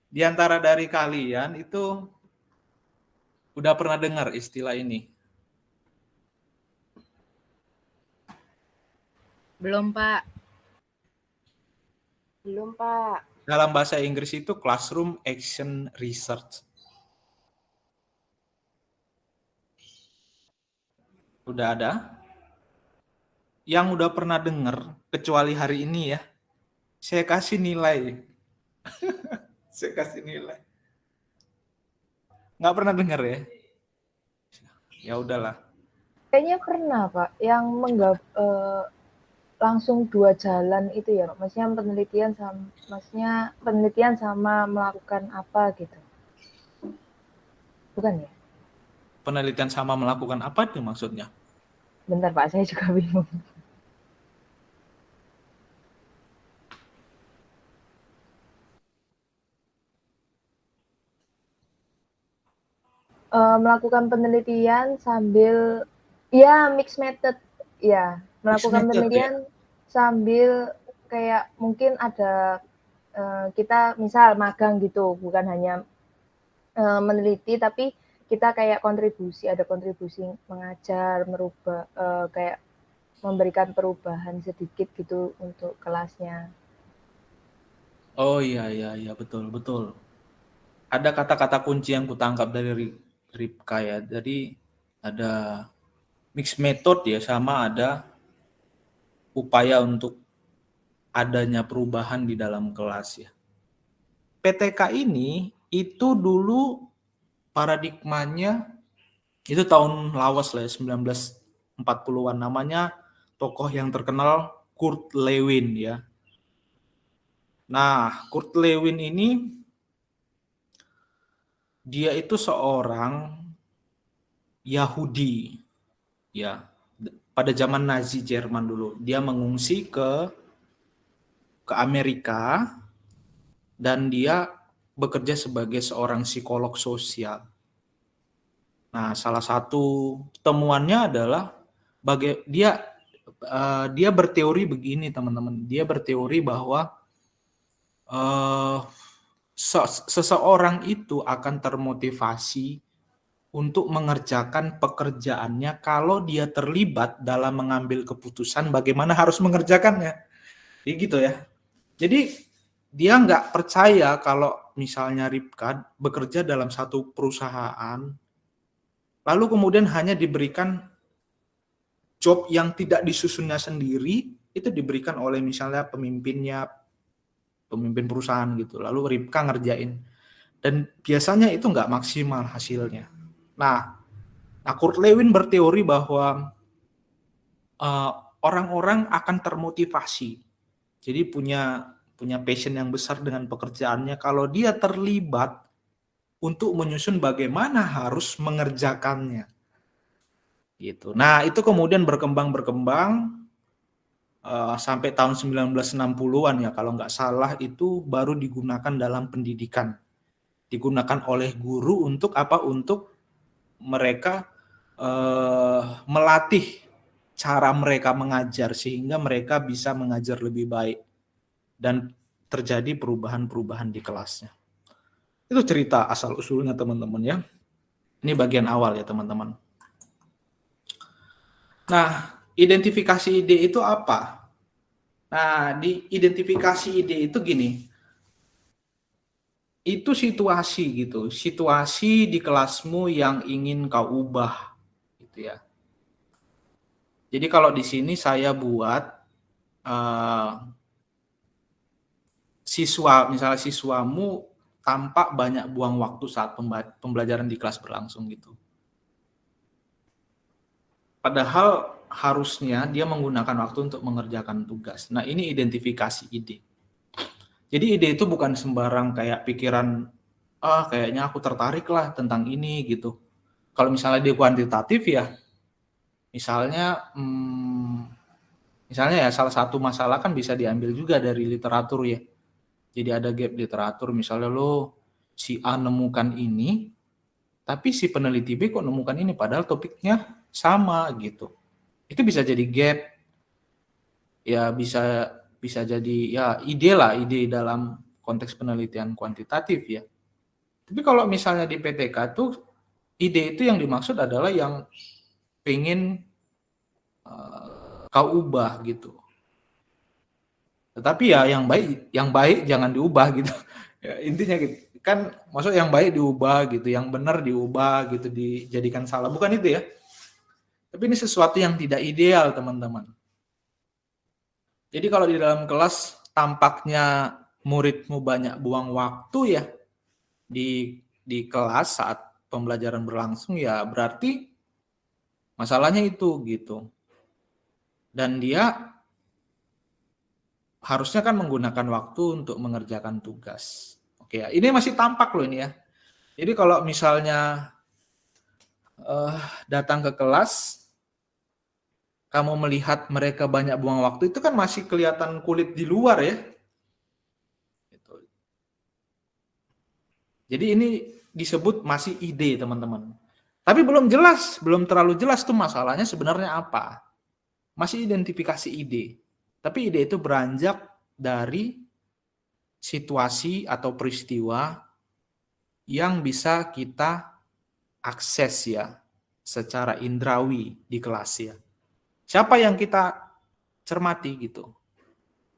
Di antara dari kalian itu udah pernah dengar istilah ini? Belum, Pak. Belum, Pak. Dalam bahasa Inggris itu Classroom Action Research. Udah ada? Yang udah pernah dengar, kecuali hari ini ya, saya kasih nilai. Saya kasih nilai. Nggak pernah dengar ya? Ya udahlah. Kayaknya pernah, Pak, yang langsung 2 jalan itu ya, Pak. Maksudnya penelitian sama melakukan apa gitu. Bukan ya? Penelitian sama melakukan apa itu maksudnya? Bentar, Pak, saya juga bingung. Melakukan penelitian sambil ya mixed method. Ya, melakukan Mixed method, penelitian sambil kayak mungkin ada kita misal magang gitu, bukan hanya meneliti tapi kita kayak ada kontribusi mengajar, merubah kayak memberikan perubahan sedikit gitu untuk kelasnya. Oh iya betul. Ada kata-kata kunci yang kutangkap dari Ripka ya. Jadi ada mixed method ya, sama ada upaya untuk adanya perubahan di dalam kelas ya. PTK ini itu dulu paradigmanya itu tahun lawas lah ya, 1940-an. Namanya tokoh yang terkenal Kurt Lewin ya. Nah, Kurt Lewin ini dia itu seorang Yahudi ya. Pada zaman Nazi Jerman dulu, dia mengungsi ke Amerika dan dia bekerja sebagai seorang psikolog sosial. Nah, salah satu temuannya adalah dia berteori begini, teman-teman. Dia berteori bahwa seseorang itu akan termotivasi untuk mengerjakan pekerjaannya kalau dia terlibat dalam mengambil keputusan bagaimana harus mengerjakannya. Jadi gitu ya. Jadi dia nggak percaya kalau misalnya Ripka bekerja dalam satu perusahaan, lalu kemudian hanya diberikan job yang tidak disusunnya sendiri, itu diberikan oleh misalnya pemimpin perusahaan gitu. Lalu Ripka ngerjain. Dan biasanya itu nggak maksimal hasilnya. Nah, Kurt Lewin berteori bahwa orang-orang akan termotivasi. Jadi punya passion yang besar dengan pekerjaannya kalau dia terlibat untuk menyusun bagaimana harus mengerjakannya. Gitu. Nah, itu kemudian berkembang sampai tahun 1960-an ya kalau nggak salah, itu baru digunakan dalam pendidikan. Digunakan oleh guru untuk apa? Untuk mereka melatih cara mereka mengajar sehingga mereka bisa mengajar lebih baik dan terjadi perubahan-perubahan di kelasnya. Itu cerita asal usulnya teman-teman ya. Ini bagian awal ya teman-teman. Nah, identifikasi ide itu apa? Nah, di identifikasi ide itu gini. Itu situasi gitu, situasi di kelasmu yang ingin kau ubah gitu ya. Jadi kalau di sini saya buat misalnya siswamu tampak banyak buang waktu saat pembelajaran di kelas berlangsung gitu. Padahal harusnya dia menggunakan waktu untuk mengerjakan tugas. Nah, ini identifikasi ide. Jadi ide itu bukan sembarang kayak pikiran, kayaknya aku tertarik lah tentang ini gitu. Kalau misalnya dia kuantitatif ya, misalnya ya salah satu masalah kan bisa diambil juga dari literatur ya. Jadi ada gap literatur, misalnya si A nemukan ini, tapi si peneliti B kok nemukan ini, padahal topiknya sama gitu. Itu bisa jadi gap, ya bisa jadi ya ide dalam konteks penelitian kuantitatif ya. Tapi kalau misalnya di PTK tuh ide itu yang dimaksud adalah yang pengen kau ubah gitu. Tetapi ya yang baik jangan diubah gitu. Ya, intinya gitu. Kan maksud yang baik diubah gitu, yang benar diubah gitu, dijadikan salah. Bukan itu ya. Tapi ini sesuatu yang tidak ideal, teman-teman. Jadi kalau di dalam kelas tampaknya muridmu banyak buang waktu ya di kelas saat pembelajaran berlangsung, ya berarti masalahnya itu gitu. Dan dia harusnya kan menggunakan waktu untuk mengerjakan tugas. Oke ya, ini masih tampak loh ini ya. Jadi kalau misalnya datang ke kelas, kamu melihat mereka banyak buang waktu, itu kan masih kelihatan kulit di luar ya. Jadi ini disebut masih ide, teman-teman. Tapi belum jelas, belum terlalu jelas tuh masalahnya sebenarnya apa. Masih identifikasi ide. Tapi ide itu beranjak dari situasi atau peristiwa yang bisa kita akses ya secara indrawi di kelas ya. Siapa yang kita cermati gitu?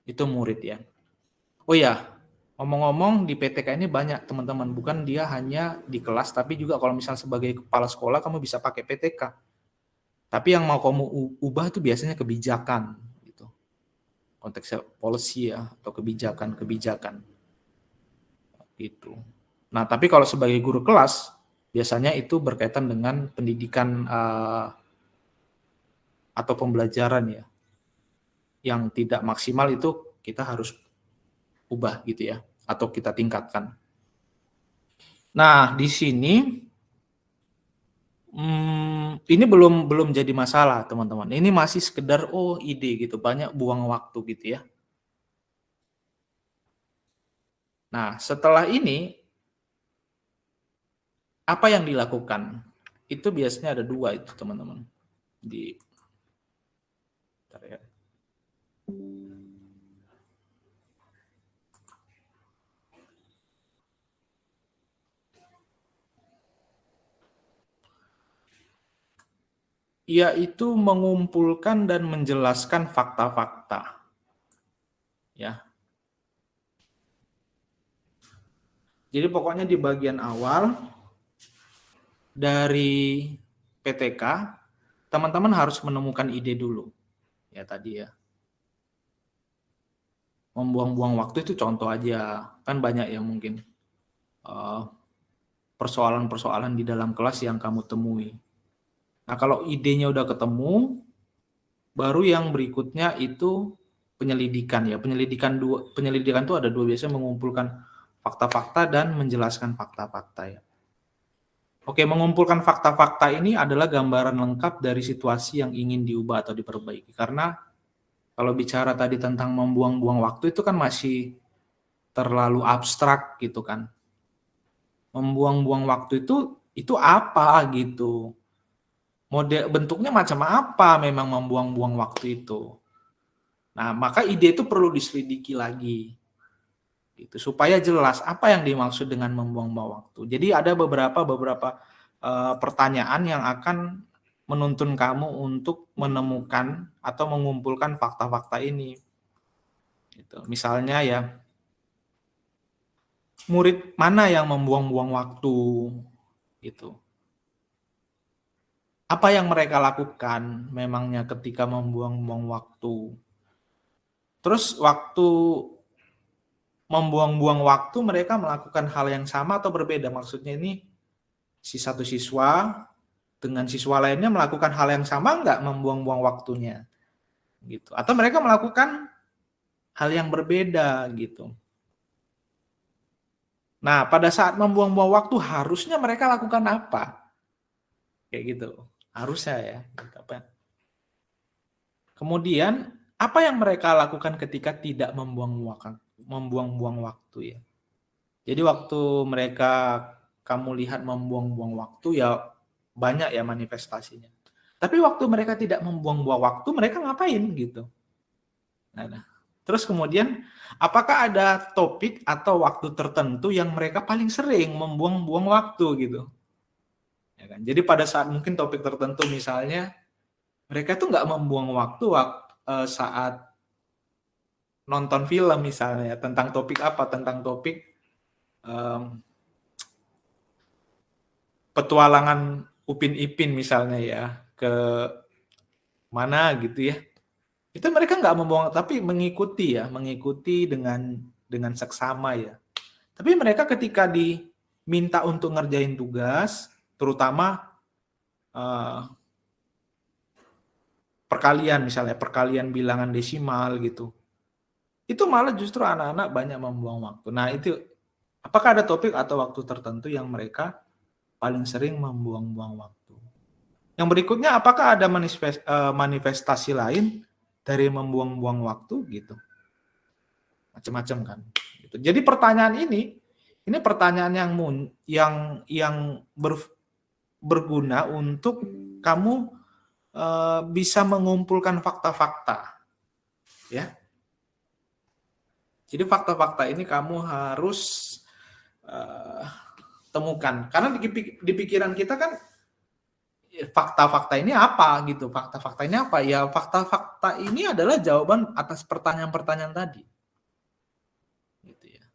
Itu murid ya. Oh ya, ngomong-ngomong di PTK ini banyak teman-teman, bukan dia hanya di kelas, tapi juga kalau misal sebagai kepala sekolah kamu bisa pakai PTK. Tapi yang mau kamu ubah itu biasanya kebijakan, gitu. Konteksnya policy ya, atau kebijakan-kebijakan. Gitu. Nah, tapi kalau sebagai guru kelas, biasanya itu berkaitan dengan pendidikan atau pembelajaran ya. Yang tidak maksimal itu kita harus ubah gitu ya, atau kita tingkatkan. Nah, di sini ini belum jadi masalah, teman-teman. Ini masih sekedar ide gitu, banyak buang waktu gitu ya. Nah, setelah ini apa yang dilakukan? Itu biasanya ada dua itu, teman-teman. Bentar ya. Yaitu mengumpulkan dan menjelaskan fakta-fakta. Ya. Jadi pokoknya di bagian awal dari PTK, teman-teman harus menemukan ide dulu. Ya tadi ya. Membuang-buang waktu itu contoh aja. Kan banyak ya mungkin persoalan-persoalan di dalam kelas yang kamu temui. Nah, kalau idenya udah ketemu, baru yang berikutnya itu penyelidikan ya. Penyelidikan itu ada dua, biasanya mengumpulkan fakta-fakta dan menjelaskan fakta-fakta ya. Oke, mengumpulkan fakta-fakta ini adalah gambaran lengkap dari situasi yang ingin diubah atau diperbaiki. Karena kalau bicara tadi tentang membuang-buang waktu itu kan masih terlalu abstrak gitu kan. Membuang-buang waktu itu apa gitu. Model bentuknya macam apa memang membuang-buang waktu itu. Nah, maka ide itu perlu diselidiki lagi. Gitu, supaya jelas apa yang dimaksud dengan membuang-buang waktu. Jadi ada beberapa pertanyaan yang akan menuntun kamu untuk menemukan atau mengumpulkan fakta-fakta ini. Gitu. Misalnya ya, murid mana yang membuang-buang waktu gitu. Apa yang mereka lakukan memangnya ketika membuang-buang waktu. Terus waktu membuang-buang waktu mereka melakukan hal yang sama atau berbeda? Maksudnya ini si satu siswa dengan siswa lainnya melakukan hal yang sama enggak membuang-buang waktunya? Gitu. Atau mereka melakukan hal yang berbeda gitu. Nah, pada saat membuang-buang waktu harusnya mereka lakukan apa? Kayak gitu. Harusnya ya. Kemudian, apa yang mereka lakukan ketika tidak membuang-buang waktu ya? Jadi waktu mereka kamu lihat membuang-buang waktu ya banyak ya manifestasinya. Tapi waktu mereka tidak membuang-buang waktu, mereka ngapain gitu? Nah, Terus kemudian, apakah ada topik atau waktu tertentu yang mereka paling sering membuang-buang waktu gitu? Ya kan? Jadi pada saat mungkin topik tertentu misalnya, mereka tuh nggak membuang waktu saat nonton film misalnya, tentang topik apa? Tentang topik em, petualangan Upin Ipin misalnya ya, ke mana gitu ya. Itu mereka nggak membuang, tapi mengikuti ya, mengikuti dengan seksama ya. Tapi mereka ketika diminta untuk ngerjain tugas, terutama eh, perkalian misalnya, perkalian bilangan desimal gitu, itu malah justru anak-anak banyak membuang waktu. Nah itu, apakah ada topik atau waktu tertentu yang mereka paling sering membuang-buang waktu? Yang berikutnya, apakah ada manifestasi lain dari membuang-buang waktu gitu? Macam-macam kan. Gitu. Jadi pertanyaan ini pertanyaan yang berguna untuk kamu bisa mengumpulkan fakta-fakta, ya. Jadi fakta-fakta ini kamu harus uh, temukan, karena di pikiran kita kan fakta-fakta ini apa gitu, fakta-fakta ini apa ya, fakta-fakta ini adalah jawaban atas pertanyaan-pertanyaan tadi, gitu ya.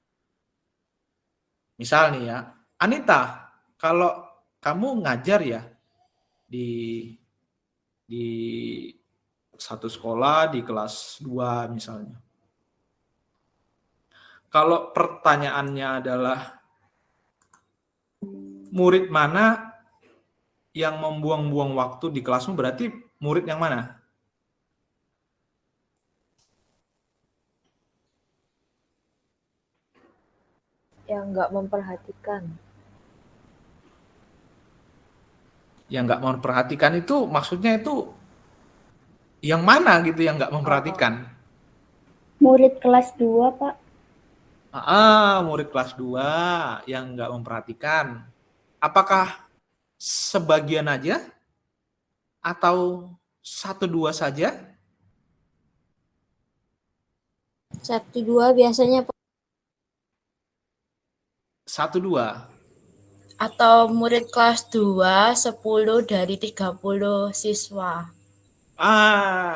Misal nih ya, Anita, kalau kamu ngajar ya di di satu sekolah di kelas 2 misalnya. Kalau pertanyaannya adalah murid mana yang membuang-buang waktu di kelasmu, berarti murid yang mana? Yang nggak memperhatikan. Yang nggak memperhatikan itu maksudnya itu yang mana gitu yang nggak memperhatikan? Murid kelas 2, Pak. Murid kelas 2 yang nggak memperhatikan. Apakah sebagian aja? Atau 1-2 saja? 1-2 biasanya, Pak. 1-2. Atau murid kelas 2, 10 dari 30 siswa.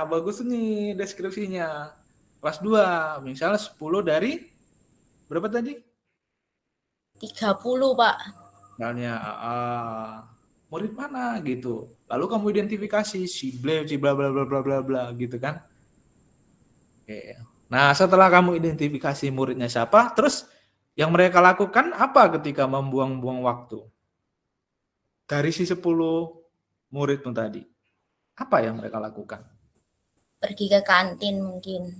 Bagus nih deskripsinya. Kelas 2, misalnya 10 dari berapa tadi? 30, Pak. Misalnya murid mana gitu. Lalu kamu identifikasi si bla bla bla bla bla bla gitu kan. Oke. Nah, setelah kamu identifikasi muridnya siapa, terus yang mereka lakukan apa ketika membuang-buang waktu? Dari si 10 muridmu tadi. Apa yang mereka lakukan? Pergi ke kantin mungkin.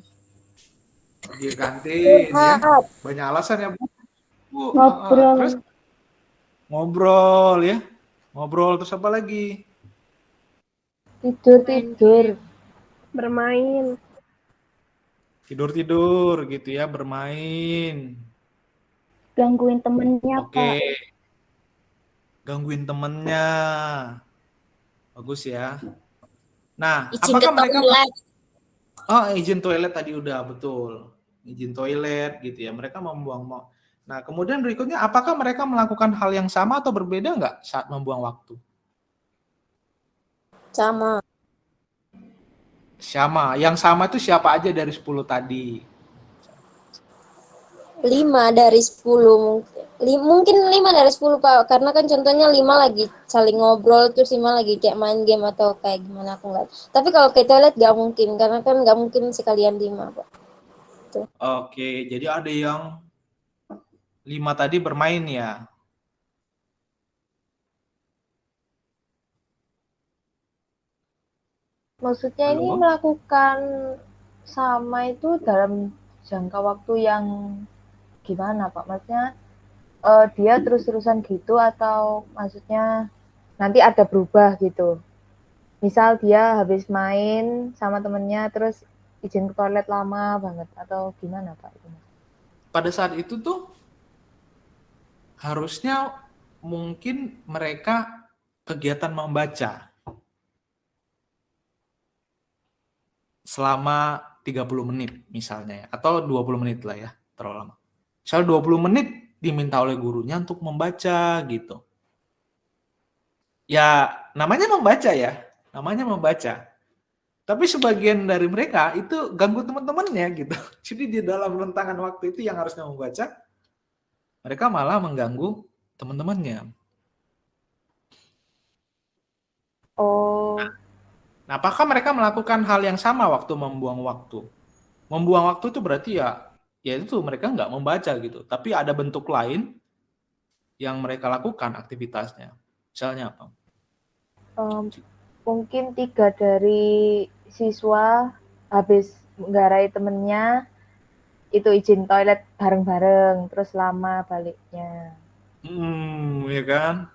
Pergi ke kantin ya. Banyak alasan ya, Bu. Ngobrol. Terus ngobrol ya. Ngobrol terus apa lagi? Tidur. Bermain. Tidur gitu ya, bermain. Gangguin temennya, Oke. Pak. Gangguin temennya. Bagus ya. Nah, Izin apakah ke mereka toilet. izin toilet tadi udah betul. Izin toilet gitu ya. Mereka membuang. Nah, kemudian berikutnya, apakah mereka melakukan hal yang sama atau berbeda nggak saat membuang waktu? Sama. Sama. Yang sama itu siapa aja dari 10 tadi? 5 dari 10 mungkin 5 dari 10, Pak, karena kan contohnya 5 lagi saling ngobrol, terus 5 lagi kayak main game atau kayak gimana, aku nggak. Tapi kalau ke toilet nggak mungkin, karena kan nggak mungkin sekalian 5, Pak. Tuh. Oke, jadi ada yang 5 tadi bermain ya. Maksudnya ini Halo? melakukan sama itu dalam jangka waktu yang gimana, Pak? Maksudnya dia terus-terusan gitu atau maksudnya nanti ada berubah gitu? Misal dia habis main sama temennya terus izin ke toilet lama banget atau gimana, Pak? Pada saat itu tuh harusnya mungkin mereka kegiatan membaca selama 30 menit misalnya ya, atau 20 menit lah ya, terlalu lama. Misal 20 menit diminta oleh gurunya untuk membaca gitu. Ya, namanya membaca ya, namanya membaca. Tapi sebagian dari mereka itu ganggu teman-temannya gitu. Jadi di dalam rentangan waktu itu yang harusnya membaca, mereka malah mengganggu teman-temannya. Oh, Nah, apakah mereka melakukan hal yang sama waktu membuang waktu? Membuang waktu itu berarti ya itu mereka nggak membaca gitu. Tapi ada bentuk lain yang mereka lakukan aktivitasnya. Misalnya apa? mungkin 3 dari siswa habis menggarai temennya itu izin toilet bareng-bareng, terus lama baliknya. Ya kan?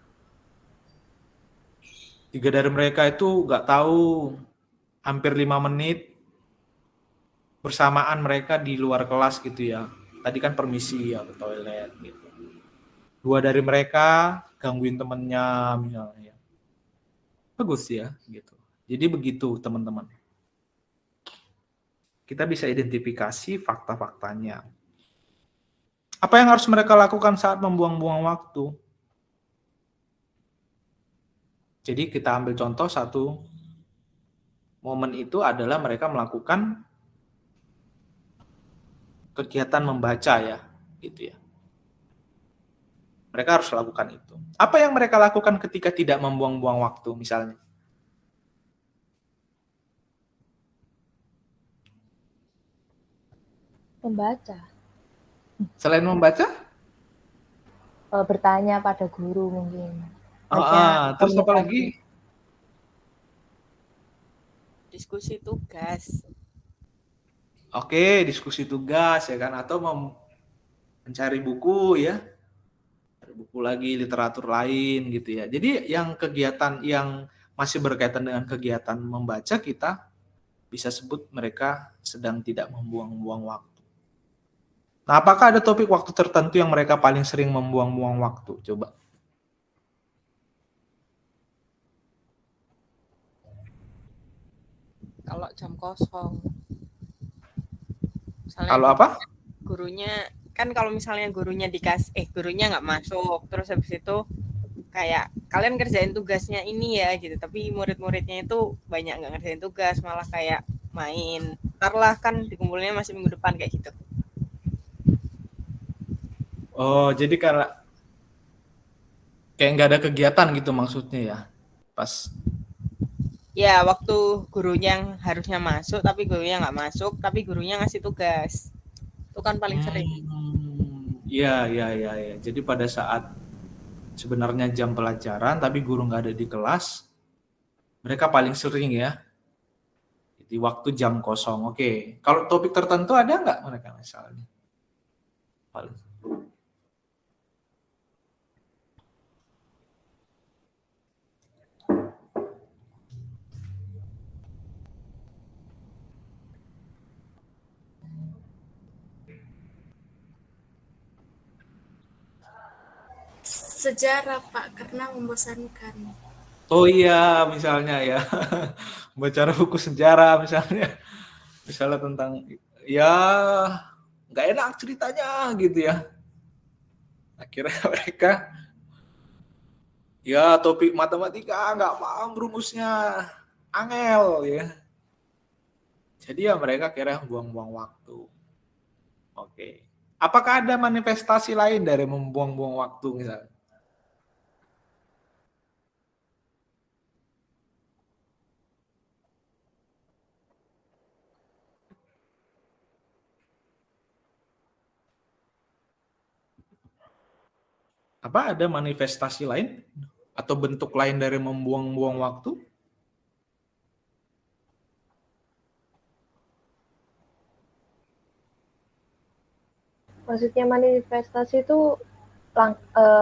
3 dari mereka itu nggak tahu hampir 5 menit bersamaan mereka di luar kelas gitu ya. Tadi kan permisi ya ke toilet gitu. 2 dari mereka gangguin temennya misalnya. Bagus ya gitu. Jadi begitu teman-teman. Kita bisa identifikasi fakta-faktanya. Apa yang harus mereka lakukan saat membuang-buang waktu? Jadi kita ambil contoh satu momen itu adalah mereka melakukan kegiatan membaca ya, gitu ya. Mereka harus lakukan itu. Apa yang mereka lakukan ketika tidak membuang-buang waktu misalnya? Membaca. Selain membaca? Bertanya pada guru mungkin. Maksudnya Terus apa lagi? Diskusi tugas. Oke, diskusi tugas ya kan, atau mencari buku ya, cari buku lagi, literatur lain gitu ya. Jadi yang kegiatan yang masih berkaitan dengan kegiatan membaca kita bisa sebut mereka sedang tidak membuang-buang waktu. Nah, apakah ada topik waktu tertentu yang mereka paling sering membuang-buang waktu? Coba. Kalau jam kosong. Misalnya Kalau apa? gurunya kan kalau misalnya gurunya gurunya nggak masuk, terus habis itu kayak kalian kerjain tugasnya ini ya gitu, tapi murid-muridnya itu banyak nggak ngerjain tugas, malah kayak main. Ntar lah kan dikumpulnya masih minggu depan kayak gitu. Oh, jadi karena kayak nggak ada kegiatan gitu maksudnya ya, pas. Ya waktu gurunya yang harusnya masuk tapi gurunya nggak masuk, tapi gurunya ngasih tugas. Itu kan paling sering. Iya, iya, iya, iya. Jadi pada saat sebenarnya jam pelajaran tapi guru nggak ada di kelas, mereka paling sering ya di waktu jam kosong. Oke, kalau topik tertentu ada nggak mereka misalnya? Paling. Sejarah, Pak, karena membosankan. Oh iya, misalnya ya, baca buku sejarah misalnya, misalnya tentang ya nggak enak ceritanya gitu ya. Akhirnya mereka ya topik matematika nggak paham rumusnya, angel ya. Jadi ya mereka kira buang-buang waktu. Oke. Apakah ada manifestasi lain dari membuang-buang waktu misalnya? Apa ada manifestasi lain atau bentuk lain dari membuang-buang waktu? Maksudnya manifestasi itu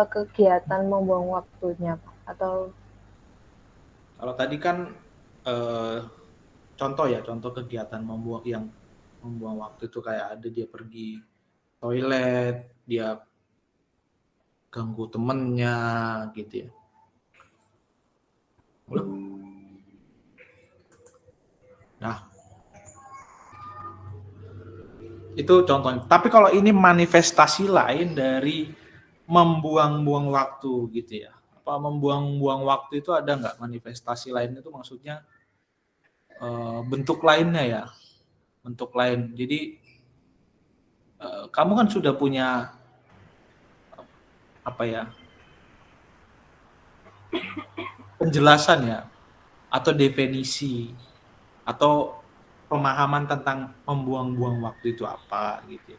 kegiatan membuang waktunya, Pak? Atau Kalau tadi kan contoh ya, contoh kegiatan membuang waktu itu kayak ada dia pergi toilet, dia ganggu temennya gitu ya. Nah, Itu contohnya. Tapi kalau ini manifestasi lain dari membuang-buang waktu gitu ya. Apa membuang-buang waktu itu ada nggak manifestasi lain itu maksudnya bentuk lainnya ya. Bentuk lain. Jadi kamu kan sudah punya apa ya penjelasan ya atau definisi atau pemahaman tentang membuang-buang waktu itu apa gitu.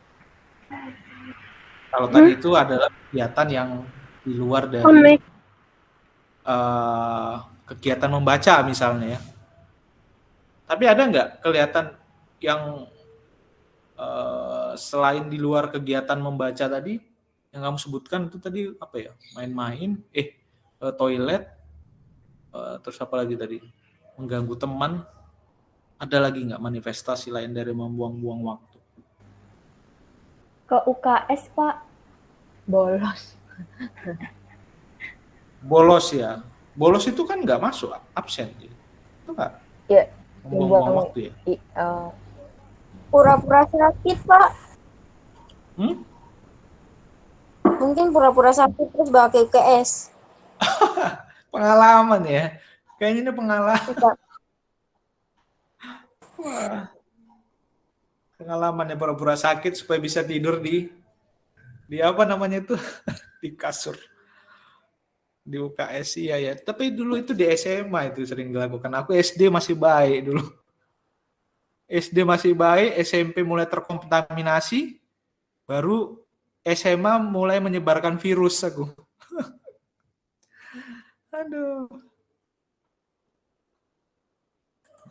Kalau tadi itu adalah kegiatan yang di luar dari kegiatan membaca misalnya ya. Tapi ada nggak kelihatan yang selain di luar kegiatan membaca tadi yang kamu sebutkan itu tadi apa ya? Main-main, toilet, terus apa lagi tadi? Mengganggu teman. Ada lagi nggak manifestasi lain dari membuang-buang waktu? Ke UKS, Pak. Bolos. Bolos ya. Bolos itu kan nggak masuk, absen. Itu nggak? Ya, Membuang-buang waktu ya. Pura-pura sakit, Pak. Mungkin pura-pura sakit terus bawa ke UKS. Pengalaman ya. Kayaknya ini pengalaman. Wah. Pengalaman ya pura-pura sakit supaya bisa tidur di apa namanya itu di kasur di UKS ya. Tapi dulu itu di SMA itu sering dilakukan. Aku SD masih baik dulu. SD masih baik, SMP mulai terkontaminasi, baru SMA mulai menyebarkan virus aku. Aduh.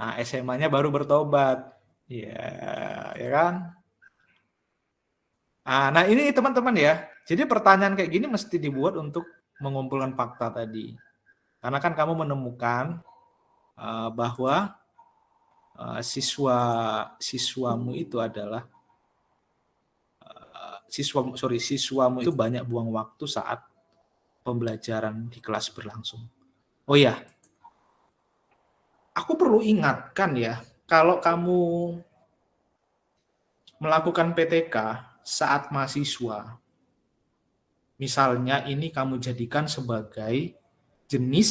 Nah, SMA-nya baru bertobat. Ya kan? Nah ini teman-teman ya. Jadi pertanyaan kayak gini mesti dibuat untuk mengumpulkan fakta tadi. Karena kan kamu menemukan bahwa siswamu itu adalah siswamu itu banyak buang waktu saat pembelajaran di kelas berlangsung. Oh ya, aku perlu ingatkan ya, kalau kamu melakukan PTK saat mahasiswa, misalnya ini kamu jadikan sebagai jenis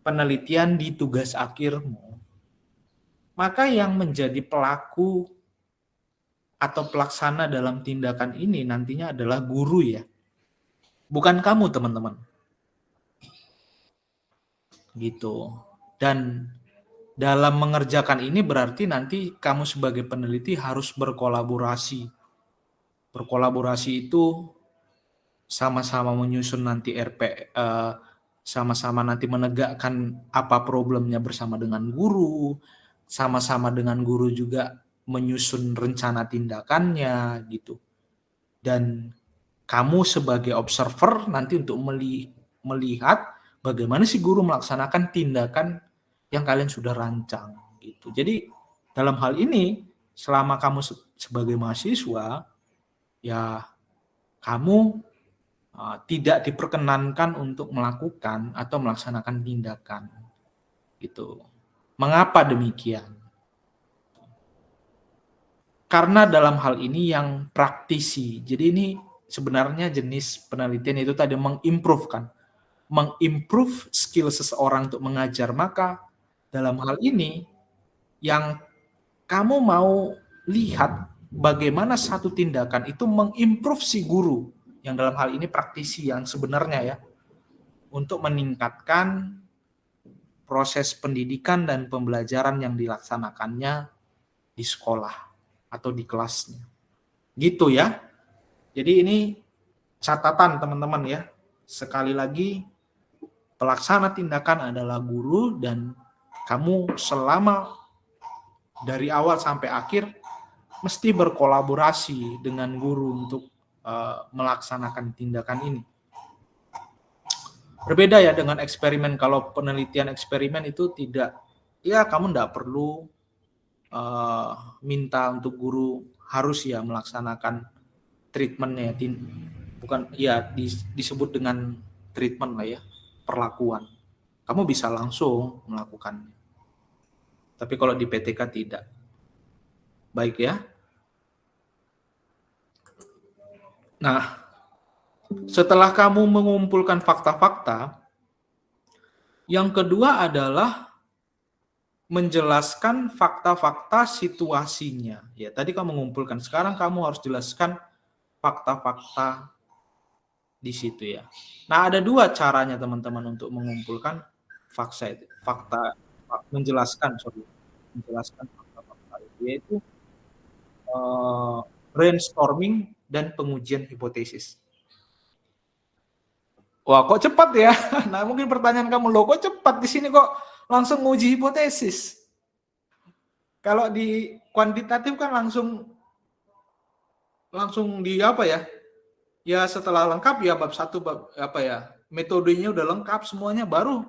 penelitian di tugas akhirmu, maka yang menjadi pelaku atau pelaksana dalam tindakan ini nantinya adalah guru ya. Bukan kamu teman-teman. Gitu. Dan dalam mengerjakan ini berarti nanti kamu sebagai peneliti harus berkolaborasi. Berkolaborasi itu sama-sama menyusun nanti sama-sama nanti menegakkan apa problemnya bersama dengan guru, sama-sama dengan guru juga menyusun rencana tindakannya gitu. Dan kamu sebagai observer nanti untuk melihat bagaimana si guru melaksanakan tindakan yang kalian sudah rancang gitu. Jadi dalam hal ini selama kamu sebagai mahasiswa ya kamu tidak diperkenankan untuk melakukan atau melaksanakan tindakan gitu. Mengapa demikian? Karena dalam hal ini yang praktisi. Jadi ini sebenarnya jenis penelitian itu tadi mengimprove skill seseorang untuk mengajar. Maka dalam hal ini yang kamu mau lihat bagaimana satu tindakan itu mengimprove si guru, yang dalam hal ini praktisi yang sebenarnya ya, untuk meningkatkan proses pendidikan dan pembelajaran yang dilaksanakannya di sekolah atau di kelasnya. Gitu ya. Jadi ini catatan teman-teman ya. Sekali lagi, pelaksana tindakan adalah guru dan kamu selama dari awal sampai akhir mesti berkolaborasi dengan guru untuk melaksanakan tindakan ini. Berbeda ya dengan eksperimen. Kalau penelitian eksperimen itu tidak, ya kamu tidak perlu minta untuk guru harus ya melaksanakan treatmentnya, bukan ya disebut dengan treatment lah ya, perlakuan. Kamu bisa langsung melakukannya. Tapi kalau di PTK tidak. Baik ya. Nah, setelah kamu mengumpulkan fakta-fakta, yang kedua adalah menjelaskan fakta-fakta situasinya. Ya, tadi kamu mengumpulkan, sekarang kamu harus jelaskan fakta-fakta di situ ya. Nah, ada dua caranya teman-teman untuk mengumpulkan menjelaskan fakta-fakta itu, yaitu brainstorming dan pengujian hipotesis. Wah, kok cepat ya? Nah, mungkin pertanyaan kamu, loh kok cepat di sini kok langsung nguji hipotesis? Kalau di kuantitatif kan langsung di apa ya? Ya setelah lengkap ya bab 1 bab apa ya? Metodenya udah lengkap semuanya baru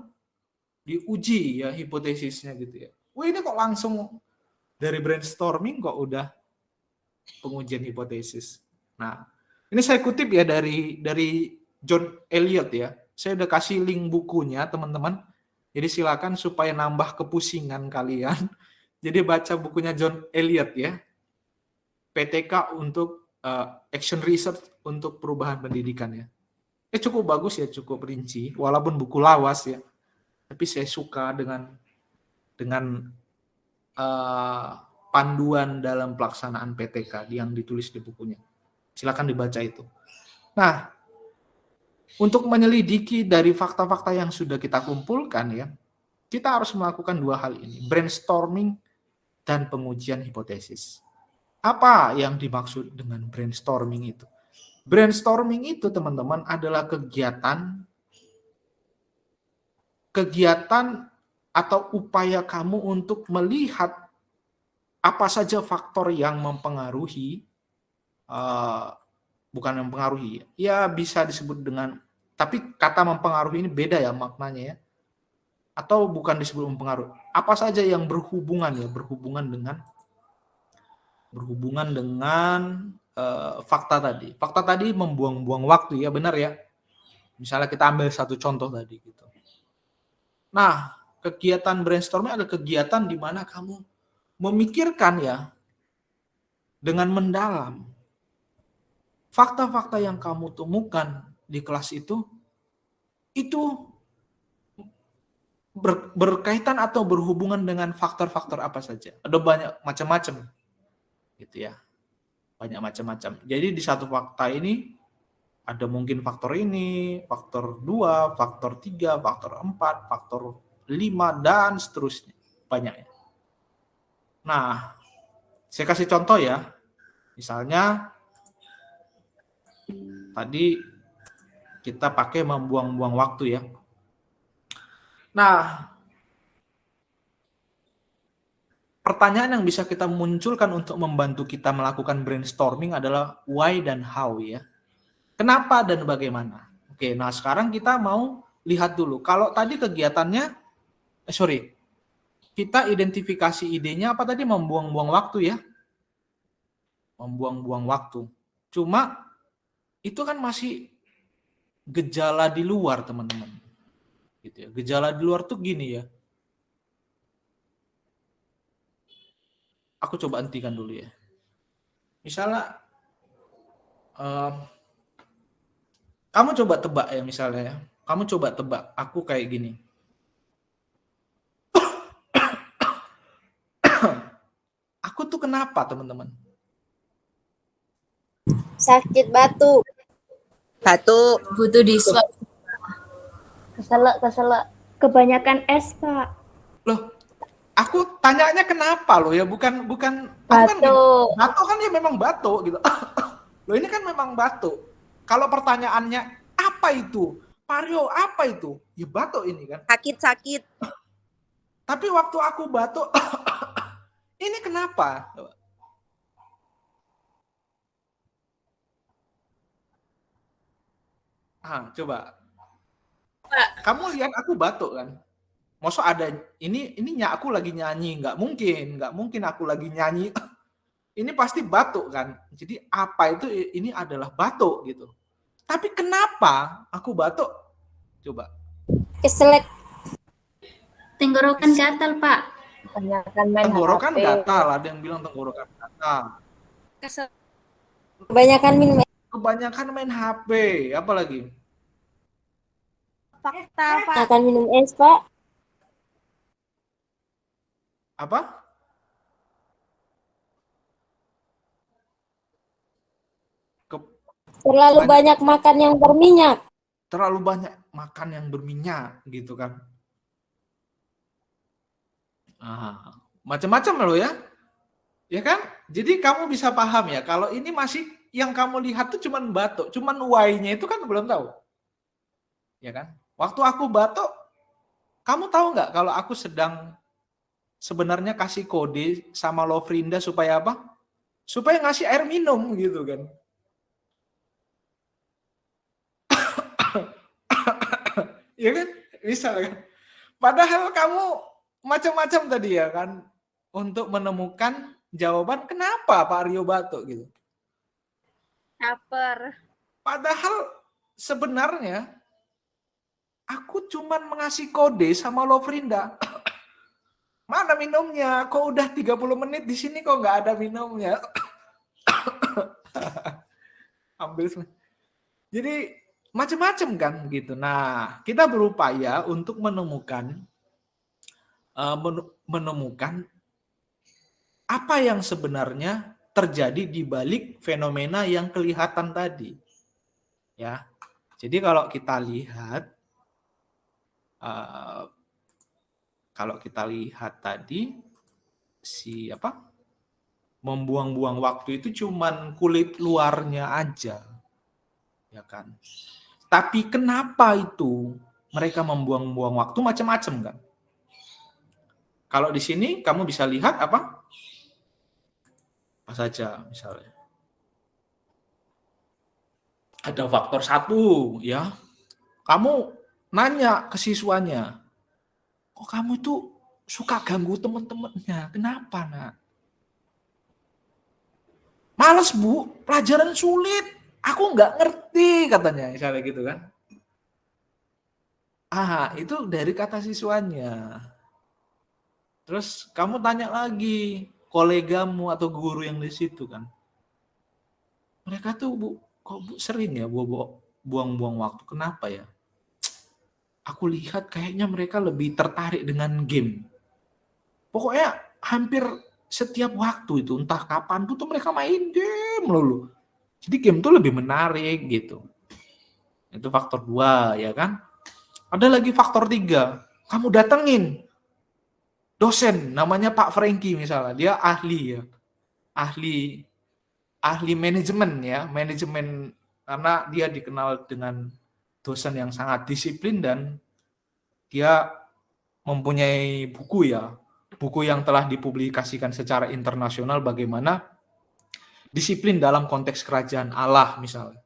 diuji ya hipotesisnya gitu ya. Wah, ini kok langsung dari brainstorming kok udah pengujian hipotesis. Nah, ini saya kutip ya dari John Elliot ya. Saya udah kasih link bukunya teman-teman. Jadi silakan supaya nambah kepusingan kalian. Jadi baca bukunya John Elliot ya. PTK untuk Action Research untuk perubahan pendidikan ya. Cukup bagus ya, cukup rinci. Walaupun buku lawas ya. Tapi saya suka dengan panduan dalam pelaksanaan PTK yang ditulis di bukunya. Silakan dibaca itu. Nah, untuk menyelidiki dari fakta-fakta yang sudah kita kumpulkan ya, kita harus melakukan dua hal ini, brainstorming dan pengujian hipotesis. Apa yang dimaksud dengan brainstorming itu? Brainstorming itu teman-teman adalah kegiatan atau upaya kamu untuk melihat apa saja faktor yang mempengaruhi, bukan mempengaruhi, ya bisa disebut dengan, tapi kata mempengaruhi ini beda ya maknanya ya, atau bukan disebut mempengaruhi, apa saja yang berhubungan dengan fakta tadi. Fakta tadi membuang-buang waktu ya, benar ya. Misalnya kita ambil satu contoh tadi gitu. Nah, kegiatan brainstorming adalah kegiatan di mana kamu memikirkan ya dengan mendalam fakta-fakta yang kamu temukan di kelas itu berkaitan atau berhubungan dengan faktor-faktor apa saja. Ada banyak macam-macam gitu ya. Banyak macam-macam. Jadi di satu fakta ini ada mungkin faktor ini, faktor 2, faktor 3, faktor 4, faktor 5, dan seterusnya. Banyak ya. Nah, saya kasih contoh ya. Misalnya, tadi kita pakai membuang-buang waktu ya. Nah, pertanyaan yang bisa kita munculkan untuk membantu kita melakukan brainstorming adalah why dan how ya. Kenapa dan bagaimana? Oke, nah sekarang kita mau lihat dulu. Kalau tadi kegiatannya, kita identifikasi idenya apa tadi? Membuang-buang waktu ya. Membuang-buang waktu. Cuma itu kan masih gejala di luar teman-teman. Gitu ya. Gejala di luar tuh gini ya. Aku coba hentikan dulu ya. Misalnya, kamu coba tebak ya misalnya ya. Kamu coba tebak, aku kayak gini. Aku tuh kenapa teman-teman? Sakit batuk. Batuk. Butuh di swab. Keselak. Kebanyakan es, Pak. Loh, aku tanyanya kenapa loh ya, bukan aku kan Batuk. batuk kan ya memang batuk gitu. Loh ini kan memang batuk. Kalau pertanyaannya apa itu? Mario, apa itu? Ya batuk ini kan. Sakit. Tapi waktu aku batuk ini kenapa? Coba. Kamu lihat aku batuk kan? Maksud ada ininya aku lagi nyanyi, nggak mungkin aku lagi nyanyi. Ini pasti batuk kan. Jadi apa itu? Ini adalah batuk gitu. Tapi kenapa aku batuk? Coba. Keselak. Tenggorokan gatal, Pak. Kebanyakan main Tenggorokan HP. gatal, ada yang bilang tenggorokan gatal. Kebanyakan minum. Kebanyakan main HP, apa lagi? Fakta, Pak. Akan minum es, Pak. Apa? Ke- Terlalu banyak- banyak makan yang berminyak. terlalu banyak makan yang berminyak gitu kan. Macam-macam loh ya. Ya kan? Jadi kamu bisa paham ya, kalau ini masih yang kamu lihat tuh cuman batuk, cuman why-nya itu kan belum tahu. Ya kan? Waktu aku batuk, kamu tahu nggak kalau aku sedang sebenarnya kasih kode sama Lovrinda supaya apa? Supaya ngasih air minum gitu kan. Ya kan? Bisa kan? Padahal kamu macam-macam tadi ya kan untuk menemukan jawaban kenapa Pak Rio batuk gitu. Caper. Padahal sebenarnya aku cuman mengasih kode sama Lovrinda. Mana minumnya? Kok udah 30 menit di sini kok nggak ada minumnya? Ambil. Jadi macam-macam kan gitu. Nah, kita berupaya untuk menemukan apa yang sebenarnya terjadi di balik fenomena yang kelihatan tadi. Ya. Jadi kalau kita lihat tadi si apa? Membuang-buang waktu itu cuman kulit luarnya aja. Ya kan? Tapi kenapa itu mereka membuang-buang waktu macam-macam kan? Kalau di sini kamu bisa lihat apa? Apa saja misalnya. Ada faktor 1 ya. Kamu nanya ke siswanya, kok kamu itu suka ganggu teman-temannya? Kenapa, Nak? Males, Bu. Pelajaran sulit. Aku nggak ngerti katanya, misalnya gitu kan. Itu dari kata siswanya. Terus kamu tanya lagi kolegamu atau guru yang di situ kan. Mereka tuh kok Bu sering ya buang-buang waktu. Kenapa ya? Aku lihat kayaknya mereka lebih tertarik dengan game. Pokoknya hampir setiap waktu itu, entah kapan tuh mereka main game loh. Jadi game tuh lebih menarik gitu. Itu faktor 2 ya kan. Ada lagi faktor 3. Kamu datengin dosen namanya Pak Franky misalnya. Dia ahli ya. Ahli manajemen ya. Manajemen karena dia dikenal dengan dosen yang sangat disiplin dan dia mempunyai buku ya. Buku yang telah dipublikasikan secara internasional bagaimana disiplin dalam konteks kerajaan Allah misalnya.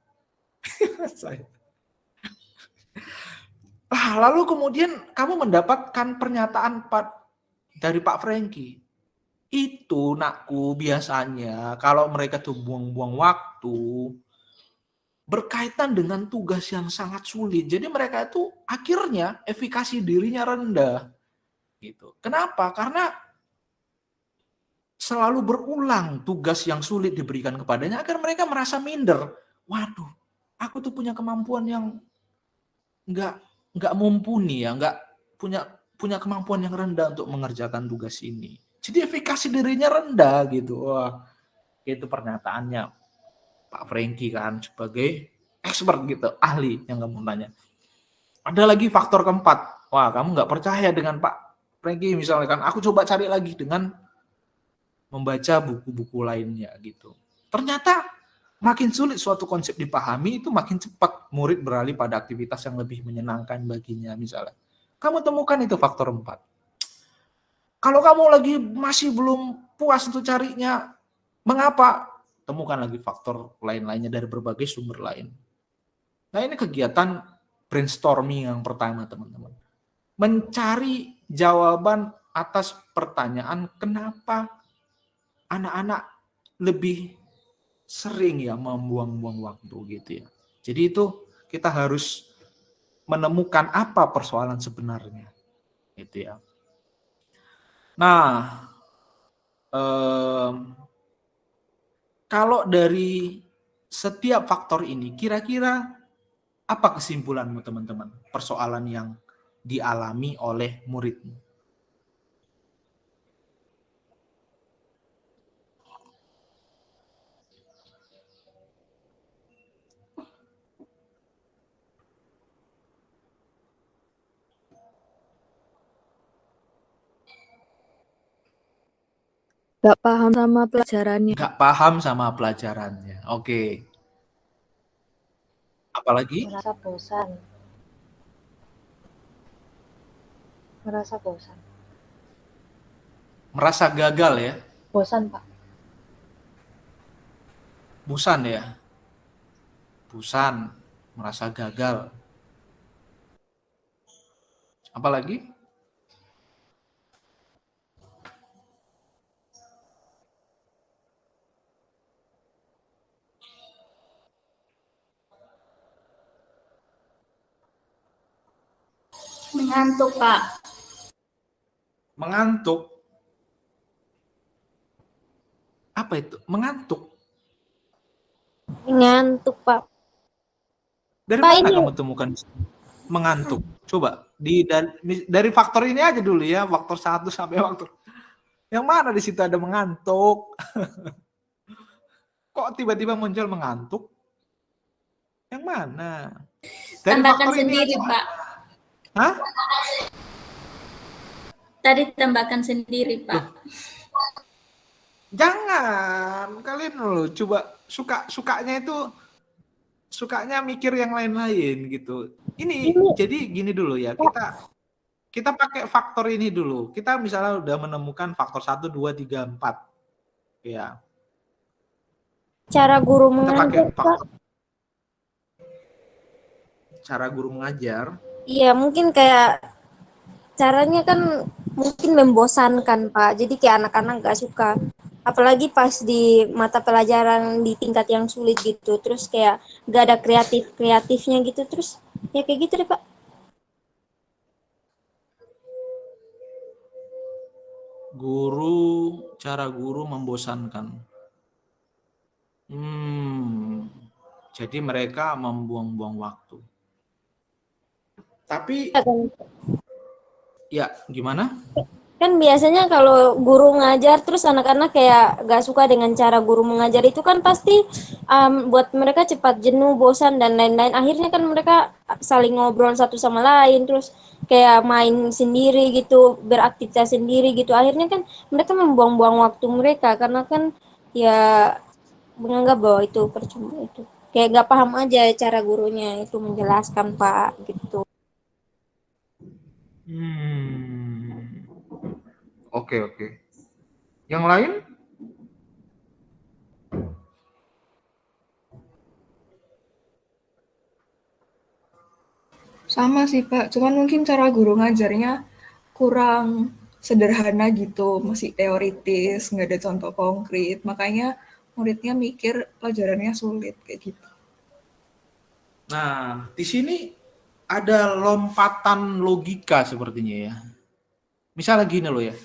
Lalu kemudian kamu mendapatkan pernyataan dari Pak Franky. Itu nakku biasanya kalau mereka tuh buang-buang waktu berkaitan dengan tugas yang sangat sulit. Jadi mereka itu akhirnya efikasi dirinya rendah. Gitu. Kenapa? Karena selalu berulang tugas yang sulit diberikan kepadanya agar mereka merasa minder. Waduh, aku tuh punya kemampuan yang nggak mumpuni ya, nggak punya kemampuan yang rendah untuk mengerjakan tugas ini. Jadi efikasi dirinya rendah gitu. Wah, itu pernyataannya Pak Franky kan sebagai expert gitu, ahli yang kamu tanya. Ada lagi faktor keempat. Wah, kamu nggak percaya dengan Pak Franky misalnya kan, aku coba cari lagi dengan membaca buku-buku lainnya gitu. Ternyata makin sulit suatu konsep dipahami itu makin cepat murid beralih pada aktivitas yang lebih menyenangkan baginya misalnya. Kamu temukan itu faktor 4. Kalau kamu lagi masih belum puas untuk carinya, mengapa? Temukan lagi faktor lain-lainnya dari berbagai sumber lain. Nah ini kegiatan brainstorming yang pertama teman-teman. Mencari jawaban atas pertanyaan kenapa anak-anak lebih sering ya membuang-buang waktu gitu ya. Jadi itu kita harus menemukan apa persoalan sebenarnya. Gitu ya. Nah, kalau dari setiap faktor ini kira-kira apa kesimpulanmu teman-teman? Persoalan yang dialami oleh muridmu. Gak paham sama pelajarannya. Nggak paham sama pelajarannya. Oke. Apalagi? Merasa bosan. Merasa bosan. Merasa gagal ya? Bosan, Pak. Bosan ya? Bosan, merasa gagal. Apalagi? Mengantuk, Pak. Mengantuk. Apa itu? Mengantuk. Ngantuk, Pak. Dari Pak, mana ini- kamu temukan mengantuk? Coba dari faktor ini aja dulu ya, faktor 1 sampai faktor. Yang mana di situ ada mengantuk? Kok tiba-tiba muncul mengantuk? Yang mana? Dari Tambahkan faktor ini sendiri, aja. Pak. Hah? Tadi tambahkan sendiri, Pak. Jangan, kalian loh coba sukanya mikir yang lain-lain gitu. Ini jadi gini dulu ya, kita pakai faktor ini dulu. Kita misalnya udah menemukan faktor 1, 2, 3, 4. Ya. Cara guru Kita pakai mengajar, Pak. faktor cara guru mengajar. Iya, mungkin kayak caranya kan mungkin membosankan, Pak. Jadi kayak anak-anak nggak suka. Apalagi pas di mata pelajaran di tingkat yang sulit gitu. Terus kayak nggak ada kreatifnya gitu. Terus ya kayak gitu deh, Pak. Cara guru membosankan. Jadi mereka membuang-buang waktu. Tapi ya gimana? Kan biasanya kalau guru ngajar terus anak-anak kayak gak suka dengan cara guru mengajar itu kan pasti buat mereka cepat jenuh, bosan dan lain-lain. Akhirnya kan mereka saling ngobrol satu sama lain, terus kayak main sendiri gitu, beraktivitas sendiri gitu. Akhirnya kan mereka membuang-buang waktu mereka karena kan ya menganggap bahwa itu percuma itu. Kayak gak paham aja cara gurunya itu menjelaskan, Pak, gitu. Oke. Yang lain? Sama sih Pak, cuman mungkin cara guru ngajarnya kurang sederhana gitu, masih teoritis, nggak ada contoh konkret, makanya muridnya mikir pelajarannya sulit kayak gitu. Nah, di sini ada lompatan logika sepertinya ya. Misalnya gini loh ya.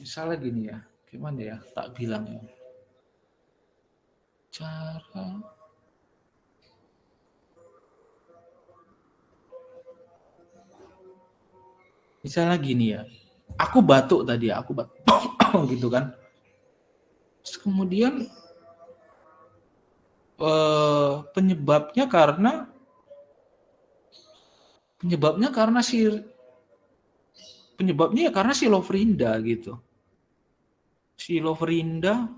Misalnya gini ya. Gimana ya? Tak bilang ya. Misalnya gini ya. Aku batuk tadi ya, aku batuk gitu kan. Terus kemudian penyebabnya karena si Lovrinda gitu. Si Lovrinda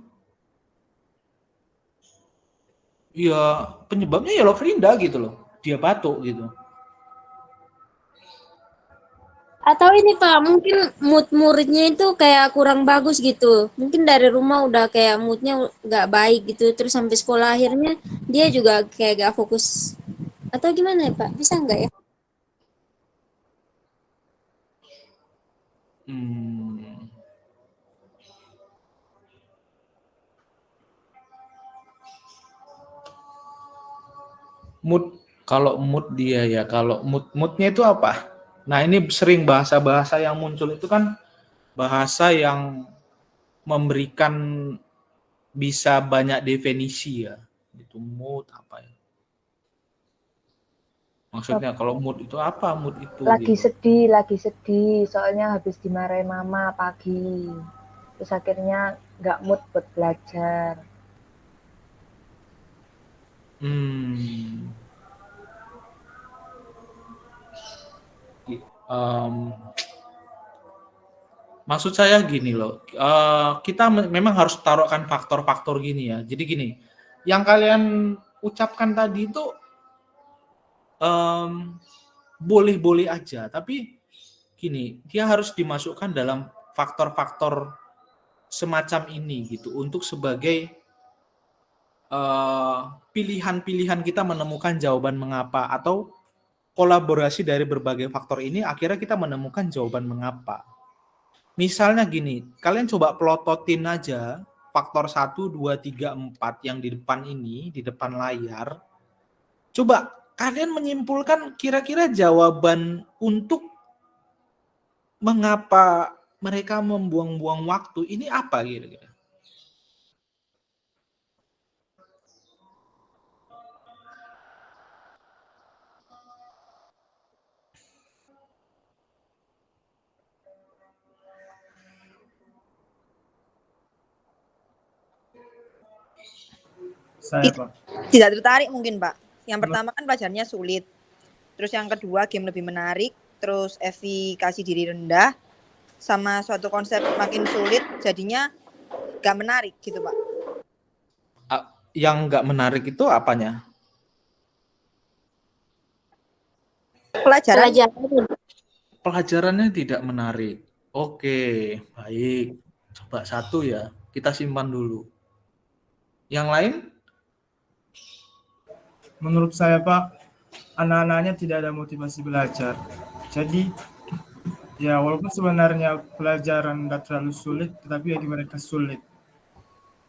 ya penyebabnya ya Lovrinda gitu loh. Dia batuk gitu. Atau ini Pak, mungkin mood muridnya itu kayak kurang bagus gitu. Mungkin dari rumah udah kayak moodnya nggak baik gitu. Terus sampai sekolah akhirnya dia juga kayak gak fokus. Atau gimana ya Pak? Bisa nggak ya? Kalau moodnya itu apa? Nah ini sering bahasa-bahasa yang muncul itu kan bahasa yang memberikan bisa banyak definisi ya. Itu mood apa ya? Maksudnya kalau mood itu apa? Mood itu Lagi gitu. sedih, soalnya habis dimarahin mama pagi. Terus akhirnya nggak mood buat belajar. Hmm. Em, maksud saya gini loh, kita memang harus taruhkan faktor-faktor gini ya. Jadi gini, yang kalian ucapkan tadi itu boleh-boleh aja, tapi gini, dia harus dimasukkan dalam faktor-faktor semacam ini gitu untuk sebagai pilihan-pilihan kita menemukan jawaban mengapa atau kolaborasi dari berbagai faktor ini akhirnya kita menemukan jawaban mengapa. Misalnya gini, kalian coba plototin aja faktor 1, 2, 3, 4 yang di depan ini, di depan layar. Coba kalian menyimpulkan kira-kira jawaban untuk mengapa mereka membuang-buang waktu ini apa kira-kira? Saya, Pak. Tidak tertarik mungkin, Pak. Yang pertama kan pelajarannya sulit. Terus yang kedua game lebih menarik. Terus efikasi diri rendah. Sama suatu konsep makin sulit, jadinya gak menarik gitu, Pak. Yang nggak menarik itu apanya? Pelajarannya tidak menarik. Oke, baik. Coba satu ya, kita simpan dulu. Yang lain? Menurut saya, Pak, anak-anaknya tidak ada motivasi belajar. Jadi, ya walaupun sebenarnya pelajaran tidak terlalu sulit, tetapi bagi mereka sulit.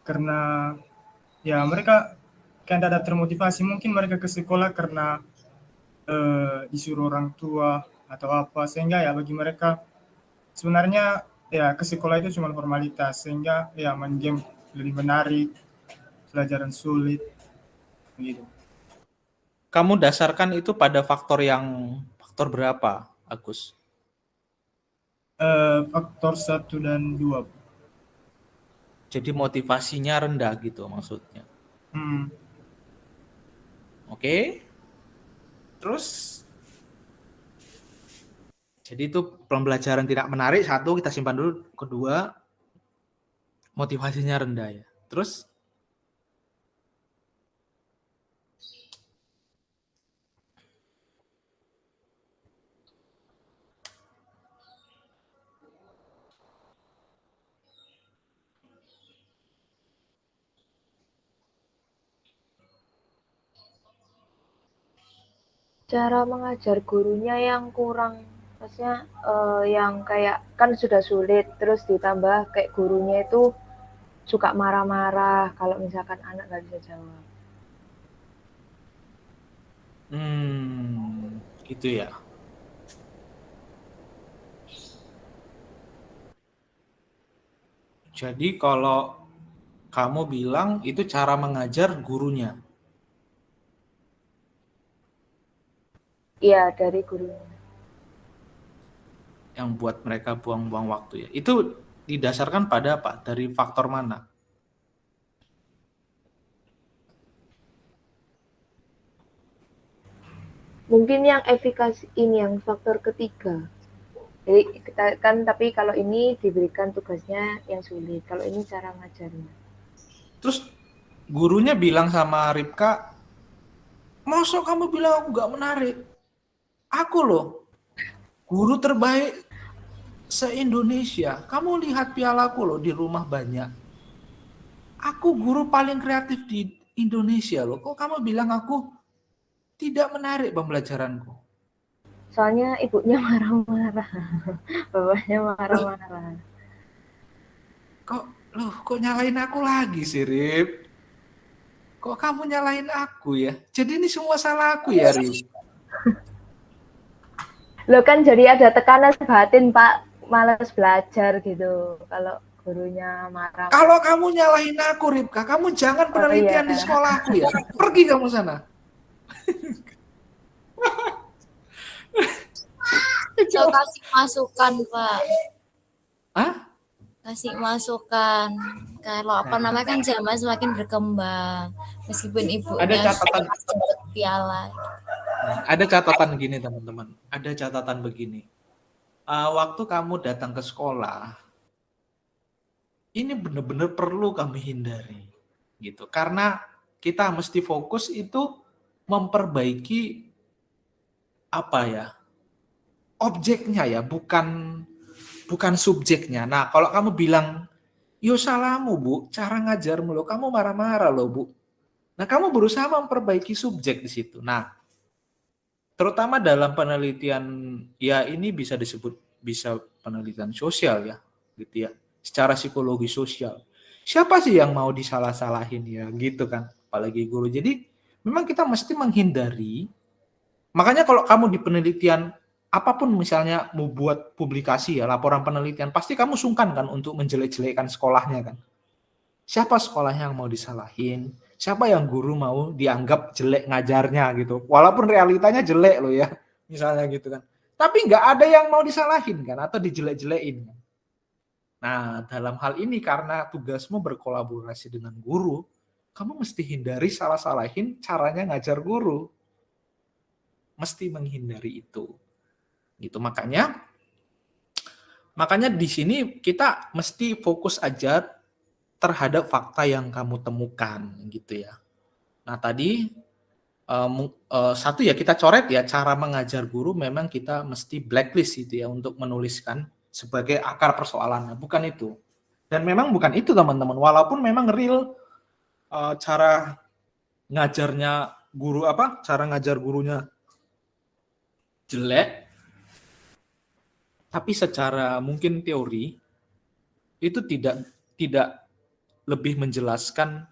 Karena ya mereka kan tidak ada termotivasi. Mungkin mereka ke sekolah karena disuruh orang tua atau apa. Sehingga ya bagi mereka sebenarnya ya ke sekolah itu cuma formalitas. Sehingga ya main game lebih menarik, pelajaran sulit, gitu. Kamu dasarkan itu pada faktor berapa, Agus? Faktor 1 dan 2. Jadi motivasinya rendah gitu maksudnya. Oke. Terus jadi itu pembelajaran tidak menarik, satu kita simpan dulu, kedua motivasinya rendah ya. Terus Cara mengajar gurunya yang kurang, maksudnya yang kayak kan sudah sulit, terus ditambah kayak gurunya itu suka marah-marah kalau misalkan anak nggak bisa jawab. gitu ya. Jadi kalau kamu bilang itu cara mengajar gurunya. Iya, dari gurunya. Yang buat mereka buang-buang waktu ya. Itu didasarkan pada apa? Dari faktor mana? Mungkin yang efikasi ini yang faktor ketiga. Jadi kita kan, tapi kalau ini diberikan tugasnya yang sulit. Kalau ini cara ngajarnya. Terus gurunya bilang sama Ripka, "Masa kamu bilang aku gak menarik? Aku loh, guru terbaik se-Indonesia. Kamu lihat pialaku loh di rumah banyak. Aku guru paling kreatif di Indonesia loh. Kok kamu bilang aku tidak menarik pembelajaranku?" Soalnya ibunya marah-marah, bapaknya marah-marah. Kok nyalain aku lagi sih, Rip? Kok kamu nyalain aku ya? Jadi ini semua salah aku ya, Rip? Loh kan jadi ada tekanan batin, Pak, malas belajar gitu. Kalau gurunya marah. Kalau kamu nyalahin aku, Ripka, kamu jangan penelitian di iya. sekolahku ya. Pergi kamu sana. Atau kasih masukan, Pak. Hah? Kasih masukan. Kalau apa namanya kan zaman semakin berkembang. Meskipun ibunya Ada catatan. dapat piala. Ada catatan gini teman-teman. Ada catatan begini. Waktu kamu datang ke sekolah, ini benar-benar perlu kami hindari, gitu. Karena kita mesti fokus itu memperbaiki apa ya, objeknya ya, bukan subjeknya. Nah, kalau kamu bilang, yo salahmu Bu, cara ngajarmu lo, kamu marah-marah lo Bu. Nah, kamu berusaha memperbaiki subjek di situ. Nah, terutama dalam penelitian, ya ini bisa disebut, bisa penelitian sosial ya, gitu ya, secara psikologi sosial. Siapa sih yang mau disalah-salahin ya, gitu kan, apalagi guru. Jadi memang kita mesti menghindari, makanya kalau kamu di penelitian, apapun misalnya mau buat publikasi ya, laporan penelitian, pasti kamu sungkan kan untuk menjelek-jelekkan sekolahnya kan. Siapa sekolahnya yang mau disalahin? Siapa yang guru mau dianggap jelek ngajarnya gitu. Walaupun realitanya jelek loh ya, misalnya gitu kan. Tapi nggak ada yang mau disalahin kan, atau dijelek-jelekin kan. Nah, dalam hal ini karena tugasmu berkolaborasi dengan guru, kamu mesti hindari salah-salahin caranya ngajar guru. Mesti menghindari itu. Gitu, makanya di sini kita mesti fokus aja terhadap fakta yang kamu temukan gitu ya. Nah tadi satu ya kita coret ya, cara mengajar guru memang kita mesti blacklist gitu ya untuk menuliskan sebagai akar persoalannya, bukan itu. Dan memang bukan itu teman-teman, walaupun memang real cara ngajarnya guru cara ngajar gurunya jelek, tapi secara mungkin teori itu tidak lebih menjelaskan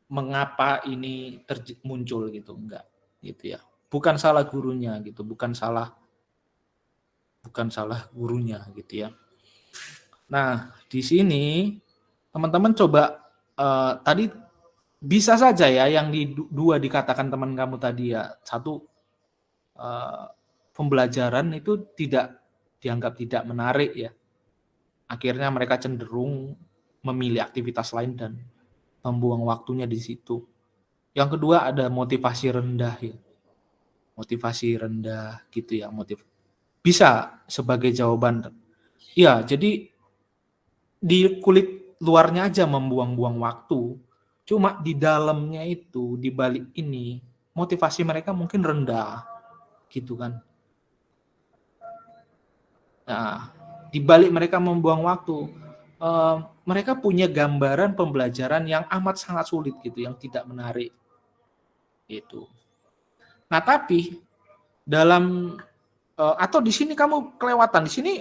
mengapa ini muncul gitu, enggak gitu ya. Bukan salah gurunya gitu, bukan salah gurunya gitu ya. Nah, di sini teman-teman coba tadi bisa saja ya yang dua dikatakan teman kamu tadi ya. Satu, pembelajaran itu dianggap tidak menarik ya. Akhirnya mereka cenderung memilih aktivitas lain dan membuang waktunya di situ. Yang kedua ada motivasi rendah ya. Motivasi rendah gitu ya, bisa sebagai jawaban. Ya, jadi di kulit luarnya aja membuang-buang waktu. Cuma di dalamnya itu, di balik ini, motivasi mereka mungkin rendah. Gitu kan. Nah, di balik mereka membuang waktu, mereka punya gambaran pembelajaran yang amat sangat sulit gitu, yang tidak menarik. Gitu. Nah, tapi dalam atau di sini kamu kelewatan, di sini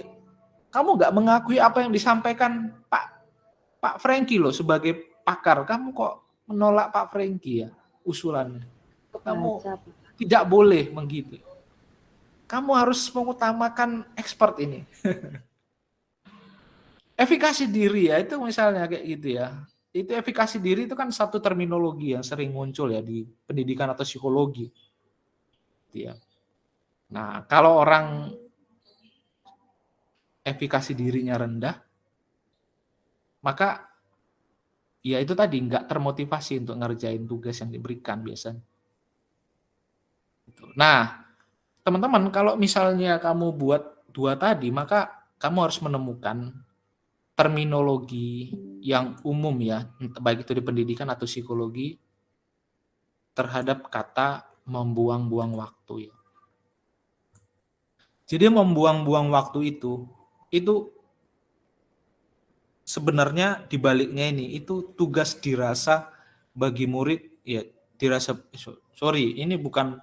kamu nggak mengakui apa yang disampaikan Pak Franky loh sebagai pakar. Kamu kok menolak Pak Franky ya usulannya? Kamu tidak boleh begitu. Kamu harus mengutamakan expert ini. Efikasi diri ya, itu misalnya kayak gitu ya. Itu efikasi diri itu kan satu terminologi yang sering muncul ya di pendidikan atau psikologi. Gitu ya. Nah, kalau orang efikasi dirinya rendah, maka ya itu tadi nggak termotivasi untuk ngerjain tugas yang diberikan biasanya. Nah, teman-teman, kalau misalnya kamu buat dua tadi, maka kamu harus menemukan terminologi yang umum ya, baik itu di pendidikan atau psikologi, terhadap kata membuang-buang waktu ya. Jadi membuang-buang waktu itu sebenarnya dibaliknya ini, itu tugas dirasa bagi murid ya, ini bukan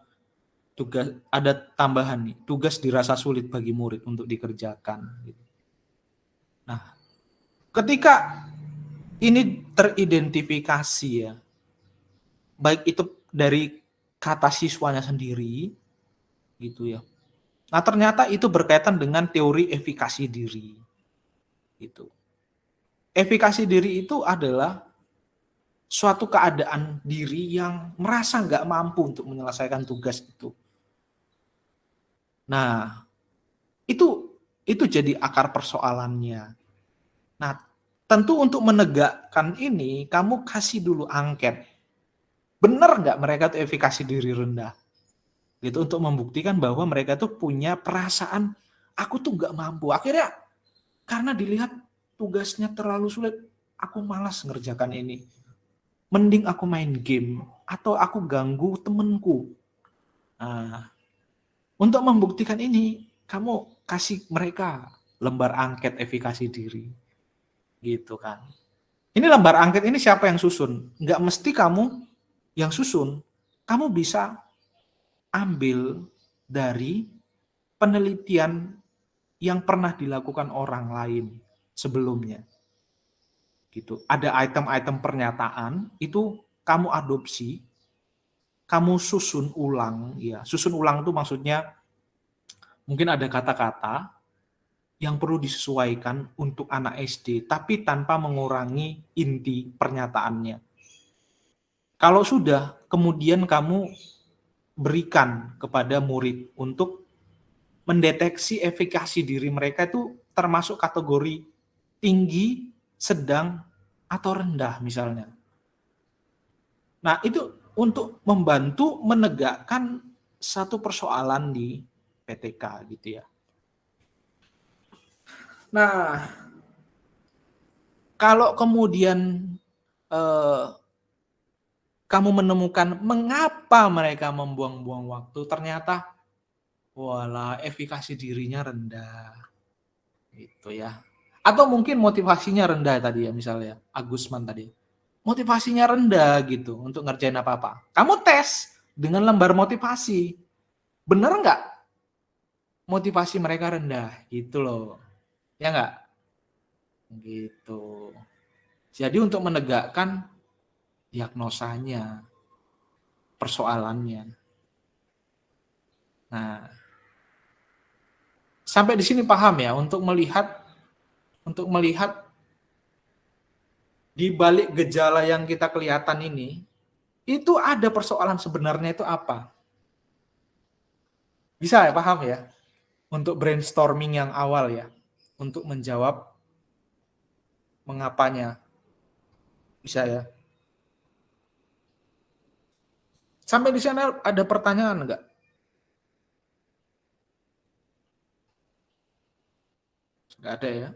tugas, ada tambahan nih, tugas dirasa sulit bagi murid untuk dikerjakan. Nah, ketika ini teridentifikasi ya, baik itu dari kata siswanya sendiri, gitu ya. Nah, ternyata itu berkaitan dengan teori efikasi diri, gitu. Efikasi diri itu adalah suatu keadaan diri yang merasa nggak mampu untuk menyelesaikan tugas itu. Nah, itu jadi akar persoalannya. Nah, tentu untuk menegakkan ini, kamu kasih dulu angket. Benar nggak mereka tuh efikasi diri rendah? Gitu, untuk membuktikan bahwa mereka tuh punya perasaan, aku tuh nggak mampu. Akhirnya, karena dilihat tugasnya terlalu sulit, aku malas ngerjakan ini. Mending aku main game atau aku ganggu temenku. Nah, untuk membuktikan ini, kamu kasih mereka lembar angket efikasi diri. Gitu kan. Ini lembar angket ini siapa yang susun? Nggak mesti kamu yang susun. Kamu bisa ambil dari penelitian yang pernah dilakukan orang lain sebelumnya. Gitu. Ada item-item pernyataan itu kamu adopsi, kamu susun ulang, ya. Susun ulang itu maksudnya mungkin ada kata-kata yang perlu disesuaikan untuk anak SD, tapi tanpa mengurangi inti pernyataannya. Kalau sudah, kemudian kamu berikan kepada murid untuk mendeteksi efikasi diri mereka itu termasuk kategori tinggi, sedang, atau rendah misalnya. Nah, itu untuk membantu menegakkan satu persoalan di PTK gitu ya. Nah, kalau kemudian kamu menemukan mengapa mereka membuang-buang waktu, ternyata walah efikasi dirinya rendah. Gitu ya. Atau mungkin motivasinya rendah tadi ya, misalnya Agusman tadi. Motivasinya rendah gitu untuk ngerjain apa-apa. Kamu tes dengan lembar motivasi. Bener nggak motivasi mereka rendah? Gitu loh. Ya nggak? Gitu. Jadi untuk menegakkan diagnosanya, persoalannya. Nah, sampai di sini paham ya, untuk melihat di balik gejala yang kita kelihatan ini, itu ada persoalan sebenarnya itu apa? Bisa ya, paham ya? Untuk brainstorming yang awal ya, untuk menjawab mengapanya. Bisa ya? Sampai di sana ada pertanyaan enggak? Enggak ada ya?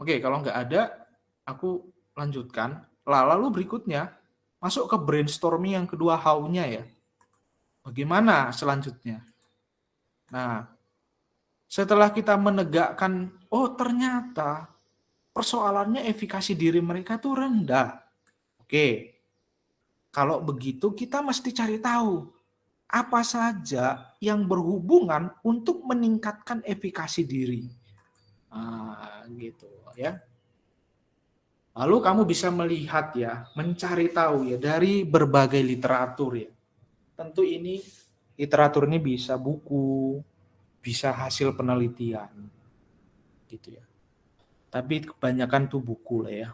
Oke, kalau enggak ada, aku lanjutkan. Lalu berikutnya, masuk ke brainstorming yang kedua, how-nya ya. Bagaimana selanjutnya? Nah, setelah kita menegakkan, oh ternyata persoalannya efikasi diri mereka tuh rendah. Oke, kalau begitu kita mesti cari tahu apa saja yang berhubungan untuk meningkatkan efikasi diri. Nah, gitu ya. Lalu kamu bisa melihat ya, mencari tahu ya dari berbagai literatur ya. Tentu ini literatur ini bisa buku, bisa hasil penelitian. Gitu ya. Tapi kebanyakan tuh buku lah ya.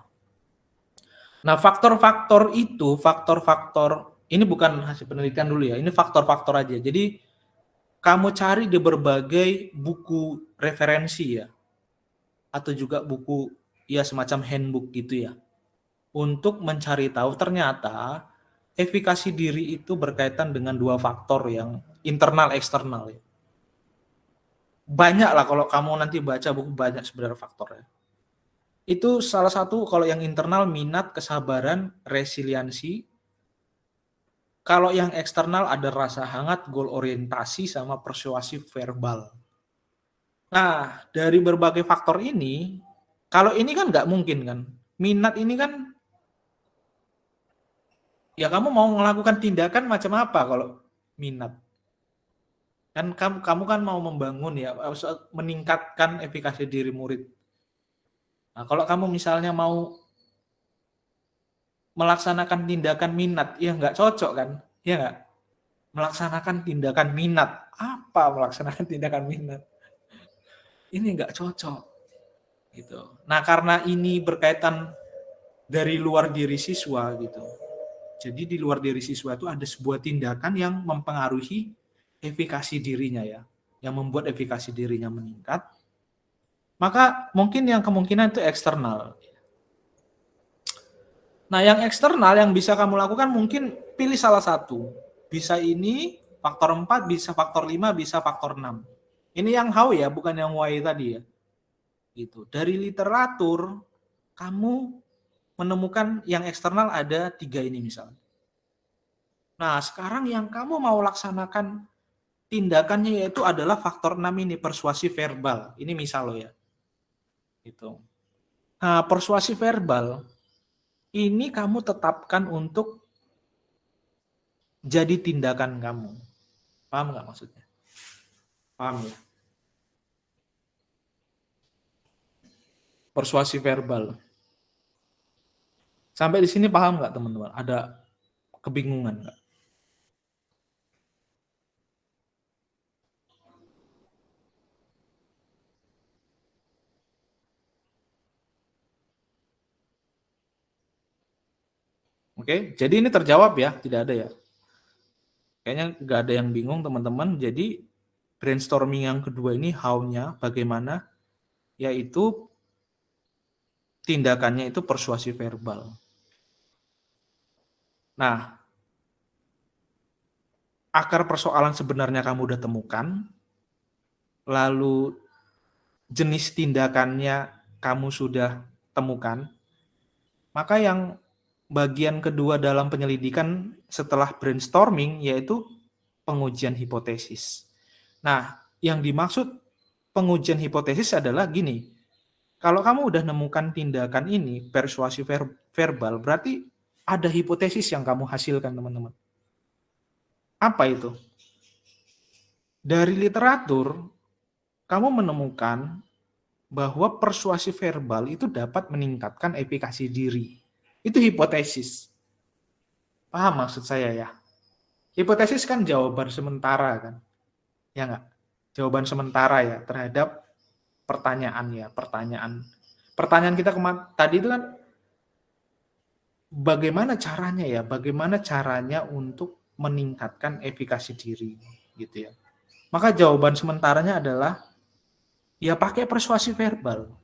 Nah, faktor-faktor itu, faktor-faktor, ini bukan hasil penelitian dulu ya, ini faktor-faktor aja. Jadi, kamu cari di berbagai buku referensi ya, atau juga buku ya semacam handbook gitu ya, untuk mencari tahu ternyata efikasi diri itu berkaitan dengan dua faktor yang internal eksternal ya. Banyak lah kalau kamu nanti baca buku, banyak sebenarnya faktornya. Itu salah satu, kalau yang internal minat, kesabaran, resiliensi. Kalau yang eksternal ada rasa hangat, goal orientasi, sama persuasif verbal. Nah, dari berbagai faktor ini, kalau ini kan nggak mungkin kan. Minat ini kan, ya kamu mau melakukan tindakan macam apa kalau minat? Kan kamu kan mau membangun ya, meningkatkan efikasi diri murid. Nah, kalau kamu misalnya mau melaksanakan tindakan minat, ya nggak cocok kan? Ya nggak? Melaksanakan tindakan minat. Apa melaksanakan tindakan minat? Ini nggak cocok. Gitu. Nah, karena ini berkaitan dari luar diri siswa gitu. Jadi di luar diri siswa itu ada sebuah tindakan yang mempengaruhi efikasi dirinya ya, yang membuat efikasi dirinya meningkat. Maka mungkin yang kemungkinan itu eksternal. Nah, yang eksternal yang bisa kamu lakukan mungkin pilih salah satu. Bisa ini, faktor 4, bisa faktor 5, bisa faktor 6. Ini yang how ya, bukan yang why tadi ya. Gitu. Dari literatur, kamu menemukan yang eksternal ada 3 ini misalnya. Nah, sekarang yang kamu mau laksanakan tindakannya yaitu adalah faktor 6 ini, persuasi verbal. Ini misal loh ya. Gitu. Nah, persuasi verbal ini kamu tetapkan untuk jadi tindakan kamu. Paham nggak maksudnya? Paham ya? Persuasi verbal. Sampai di sini paham nggak teman-teman? Ada kebingungan nggak? Oke, jadi ini terjawab ya, tidak ada ya. Kayaknya nggak ada yang bingung teman-teman. Jadi brainstorming yang kedua ini how-nya bagaimana, yaitu tindakannya itu persuasi verbal. Nah, akar persoalan sebenarnya kamu udah temukan, lalu jenis tindakannya kamu sudah temukan, maka yang bagian kedua dalam penyelidikan setelah brainstorming yaitu pengujian hipotesis. Nah, yang dimaksud pengujian hipotesis adalah gini, kalau kamu udah nemukan tindakan ini, persuasi verbal, berarti ada hipotesis yang kamu hasilkan, teman-teman. Apa itu? Dari literatur, kamu menemukan bahwa persuasi verbal itu dapat meningkatkan efikasi diri. Itu hipotesis. Paham maksud saya ya? Hipotesis kan jawaban sementara kan? Ya nggak? Jawaban sementara ya terhadap pertanyaan ya, pertanyaan kita tadi itu kan bagaimana caranya ya? Bagaimana caranya untuk meningkatkan efikasi diri gitu ya. Maka jawaban sementaranya adalah ya pakai persuasi verbal.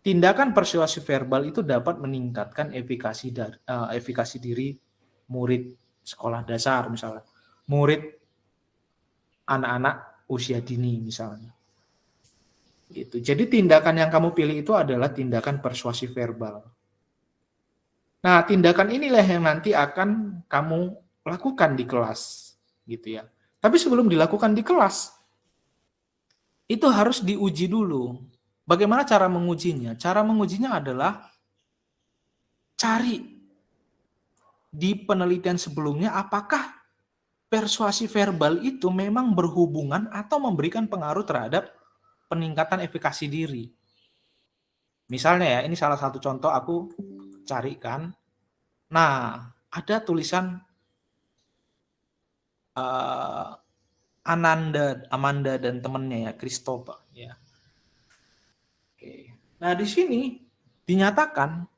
Tindakan persuasi verbal itu dapat meningkatkan efikasi diri murid sekolah dasar misalnya, murid anak-anak usia dini misalnya. Gitu. Jadi tindakan yang kamu pilih itu adalah tindakan persuasi verbal. Nah, tindakan inilah yang nanti akan kamu lakukan di kelas, gitu ya. Tapi sebelum dilakukan di kelas, itu harus diuji dulu. Bagaimana cara mengujinya? Cara mengujinya adalah cari di penelitian sebelumnya apakah persuasi verbal itu memang berhubungan atau memberikan pengaruh terhadap peningkatan efikasi diri. Misalnya ya, ini salah satu contoh aku carikan. Nah, ada tulisan Amanda dan temannya ya, Christopher ya. Oke. Nah, di sini dinyatakan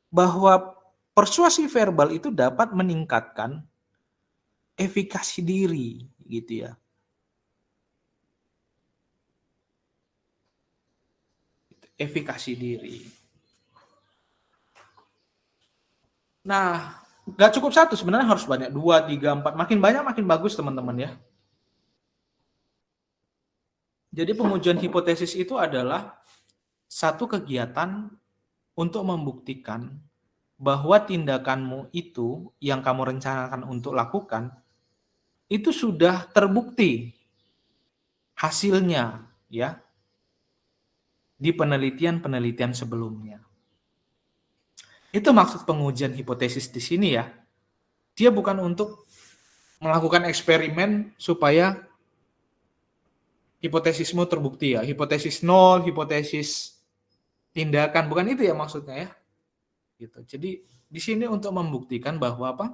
bahwa persuasi verbal itu dapat meningkatkan efikasi diri gitu ya. Efikasi diri. Nah, nggak cukup satu, sebenarnya harus banyak. 2, 3, 4. Makin banyak makin bagus teman-teman ya. Jadi pengujian hipotesis itu adalah satu kegiatan untuk membuktikan bahwa tindakanmu itu yang kamu rencanakan untuk lakukan itu sudah terbukti hasilnya ya di penelitian-penelitian sebelumnya. Itu maksud pengujian hipotesis di sini ya. Dia bukan untuk melakukan eksperimen supaya hipotesismu terbukti ya. Hipotesis nol, hipotesis tindakan, bukan itu ya maksudnya ya. Gitu. Jadi di sini untuk membuktikan bahwa apa?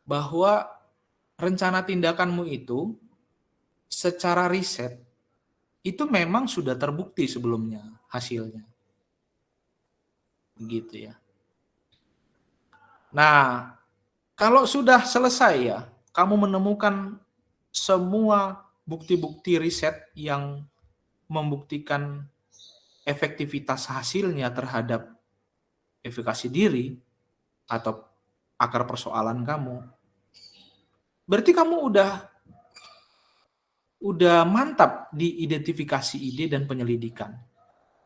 Bahwa rencana tindakanmu itu secara riset itu memang sudah terbukti sebelumnya hasilnya. Begitu ya. Nah, kalau sudah selesai ya, kamu menemukan semua bukti-bukti riset yang membuktikan efektivitas hasilnya terhadap efikasi diri atau akar persoalan kamu, berarti kamu udah mantap di identifikasi ide dan penyelidikan.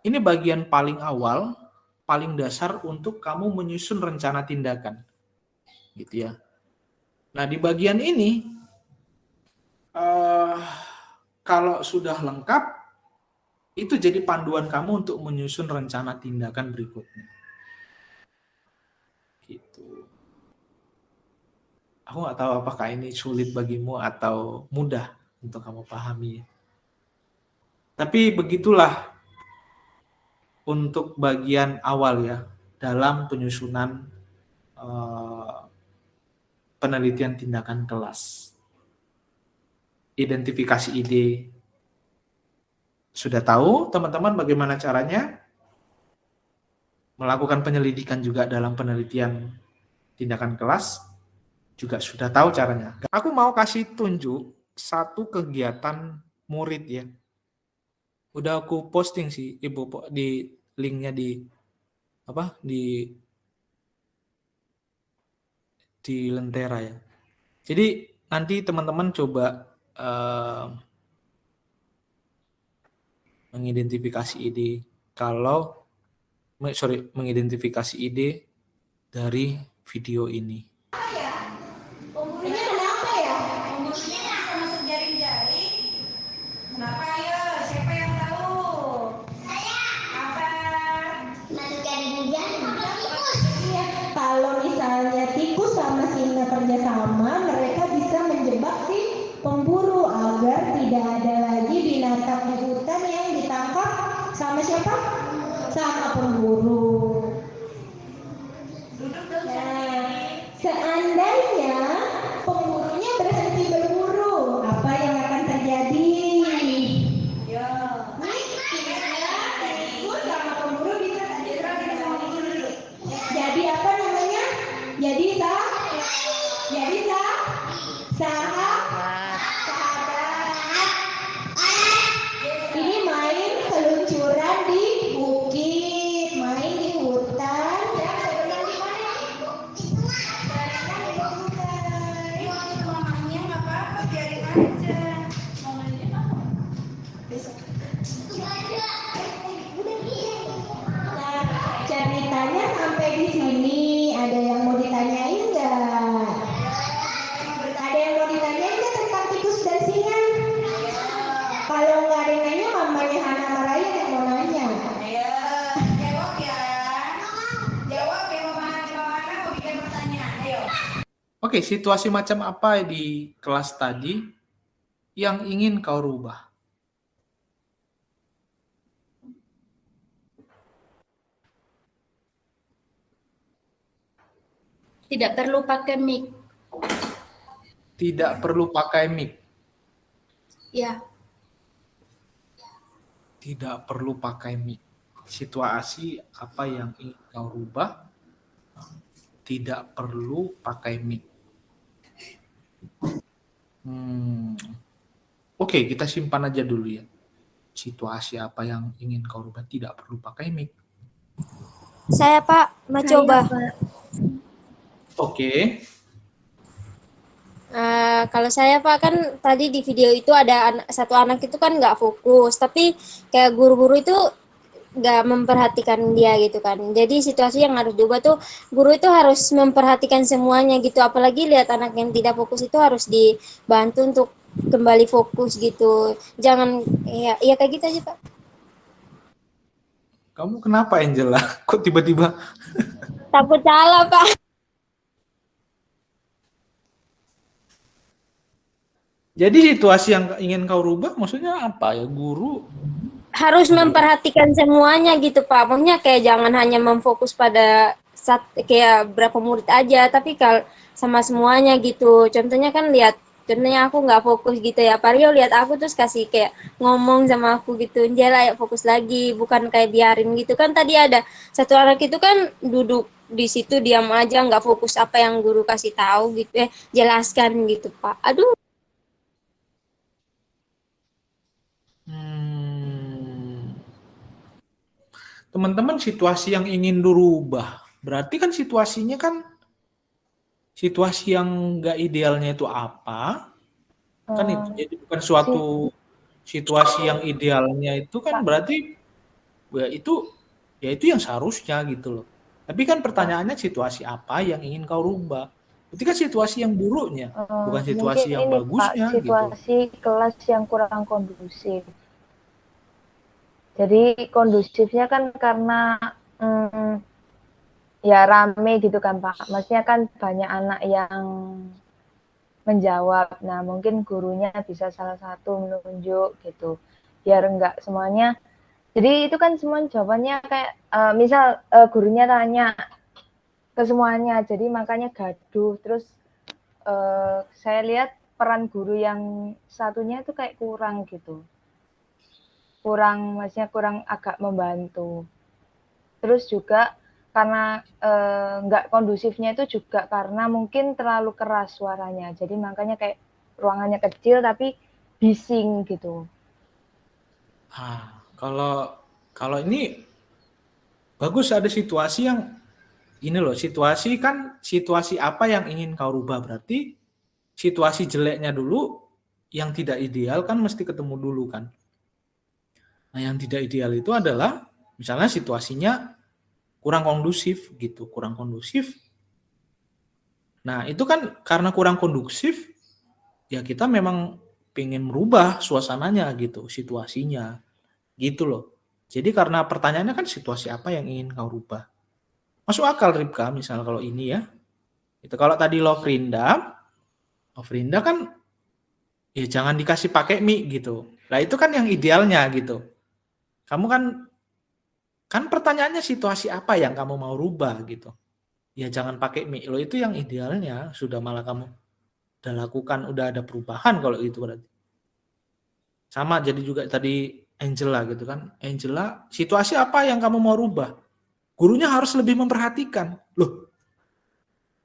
Ini bagian paling awal, paling dasar untuk kamu menyusun rencana tindakan, gitu ya. Nah, di bagian ini, kalau sudah lengkap, itu jadi panduan kamu untuk menyusun rencana tindakan berikutnya. Gitu. Aku nggak tahu apakah ini sulit bagimu atau mudah untuk kamu pahami. Tapi begitulah untuk bagian awal ya, dalam penyusunan penelitian tindakan kelas. Identifikasi ide. Sudah tahu teman-teman bagaimana caranya? Melakukan penyelidikan juga dalam penelitian tindakan kelas. Juga sudah tahu caranya. Aku mau kasih tunjuk satu kegiatan murid ya. Udah aku posting sih Ibu di linknya di Lentera ya. Jadi nanti teman-teman coba mengidentifikasi ide mengidentifikasi ide dari video ini. Pembunuhnya kenapa ya? Pembunuhnya bisa masuk jaring-jaring. Kenapa ayo? Siapa yang tahu? Saya. Apa? Masuk jaring-jaring. Iya. Kalau misalnya tikus sama singa kerjasama, mereka bisa menjebak si pemburu agar tidak ada lagi binatang di hutan yang ditangkap sama siapa? Sama pemburu. Nah, seandainya pemburunya berhenti berburu, apa yang akan terjadi? Tikus sama pemburu bisa jadi apa namanya? Jadi sahabat. Ini main peluncuran di bukit, main di hutan. Ya, berenang di mana? Berenang di hutan. Mamanya nggak apa-apa, biarin aja. Mamanya apa? Besok. Nah, ceritanya sampai di sini. Ada yang mau ditanyain nggak? Ada yang mau ditanyain nggak tentang tikus dan singa? Kalau nggak ada yang nanya, mamanya Hana Maraya yang mau nanya. Ayo, jawab ya. Jawab ya, Mama Hana mau bikin pertanyaan. Ayo. Oke, situasi macam apa di kelas tadi yang ingin kau rubah? Tidak perlu pakai mic. Tidak perlu pakai mic. Ya, Tidak perlu pakai mic. Situasi apa yang ingin kau rubah? Tidak perlu pakai mic. Oke, kita simpan aja dulu ya. Situasi apa yang ingin kau rubah tidak perlu pakai mic. Saya Pak, mau coba. Oke. Kalau saya Pak kan tadi di video itu ada satu anak itu kan nggak fokus, tapi kayak guru-guru itu nggak memperhatikan dia gitu kan. Jadi situasi yang harus diubah tuh guru itu harus memperhatikan semuanya gitu. Apalagi lihat anak yang tidak fokus itu harus dibantu untuk kembali fokus gitu. Jangan ya kayak gitu aja Pak. Kamu kenapa Angela? Kok tiba-tiba? Takut salah Pak. Jadi situasi yang ingin kau rubah maksudnya apa ya? Guru Harus memperhatikan semuanya gitu Pak. Maksudnya kayak jangan hanya memfokus pada kayak berapa murid aja, tapi kalau sama semuanya gitu. Contohnya kan lihat Contohnya aku nggak fokus gitu ya, Pario lihat aku terus kasih kayak ngomong sama aku gitu, Jela ya fokus lagi, bukan kayak biarin gitu kan. Tadi ada satu anak itu kan duduk di situ diam aja nggak fokus apa yang guru kasih tahu gitu, jelaskan gitu Pak. Aduh. Teman-teman, situasi yang ingin dirubah, berarti kan situasinya kan situasi yang nggak idealnya itu apa? Kan itu jadi bukan suatu situasi yang idealnya itu kan berarti ya itu yang seharusnya gitu loh. Tapi kan pertanyaannya situasi apa yang ingin kau rubah? Itu kan situasi yang buruknya, bukan situasi Mungkin yang ini bagusnya Pak, gitu. situasi kelas yang kurang kondusif. Jadi kondusifnya kan karena ya rame gitu kan Pak. Maksudnya kan banyak anak yang menjawab. Nah mungkin gurunya bisa salah satu menunjuk gitu. Biar enggak semuanya. Jadi itu kan semua jawabannya kayak misal gurunya tanya ke semuanya. Jadi makanya gaduh. Terus saya lihat peran guru yang satunya itu kayak kurang gitu. Maksudnya kurang agak membantu. Terus juga karena nggak kondusifnya itu juga karena mungkin terlalu keras suaranya. Jadi makanya kayak ruangannya kecil tapi bising gitu. Kalau ini bagus, ada situasi yang ini loh, situasi apa yang ingin kau rubah, berarti situasi jeleknya dulu yang tidak ideal kan mesti ketemu dulu kan. Nah, yang tidak ideal itu adalah misalnya situasinya kurang kondusif gitu, kurang kondusif. Nah, itu kan karena kurang kondusif, ya kita memang pengen merubah suasananya gitu, situasinya gitu loh. Jadi karena pertanyaannya kan situasi apa yang ingin kau rubah. Masuk akal Ripka, misal kalau ini ya. Itu kalau tadi Lovrinda kan ya jangan dikasih pakai mic gitu. Nah, itu kan yang idealnya gitu. Kamu kan pertanyaannya situasi apa yang kamu mau rubah gitu. Ya jangan pakai mic lo, itu yang idealnya. Sudah malah kamu udah lakukan, udah ada perubahan kalau itu berarti. Sama jadi juga tadi Angela gitu kan. Angela, situasi apa yang kamu mau rubah? Gurunya harus lebih memperhatikan. Loh,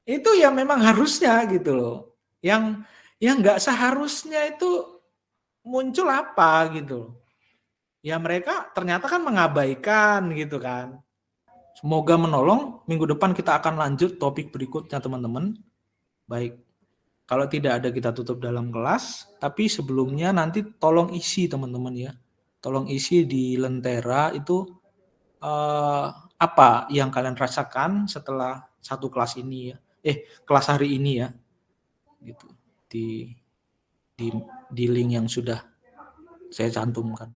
itu ya memang harusnya gitu loh. Yang nggak seharusnya itu muncul apa gitu loh. Ya mereka ternyata kan mengabaikan gitu kan. Semoga menolong. Minggu depan kita akan lanjut topik berikutnya teman-teman. Baik, kalau tidak ada kita tutup dalam kelas. Tapi sebelumnya nanti tolong isi teman-teman ya. Tolong isi di Lentera itu apa yang kalian rasakan setelah satu kelas ini ya. Kelas hari ini ya. Gitu. Di link yang sudah saya cantumkan.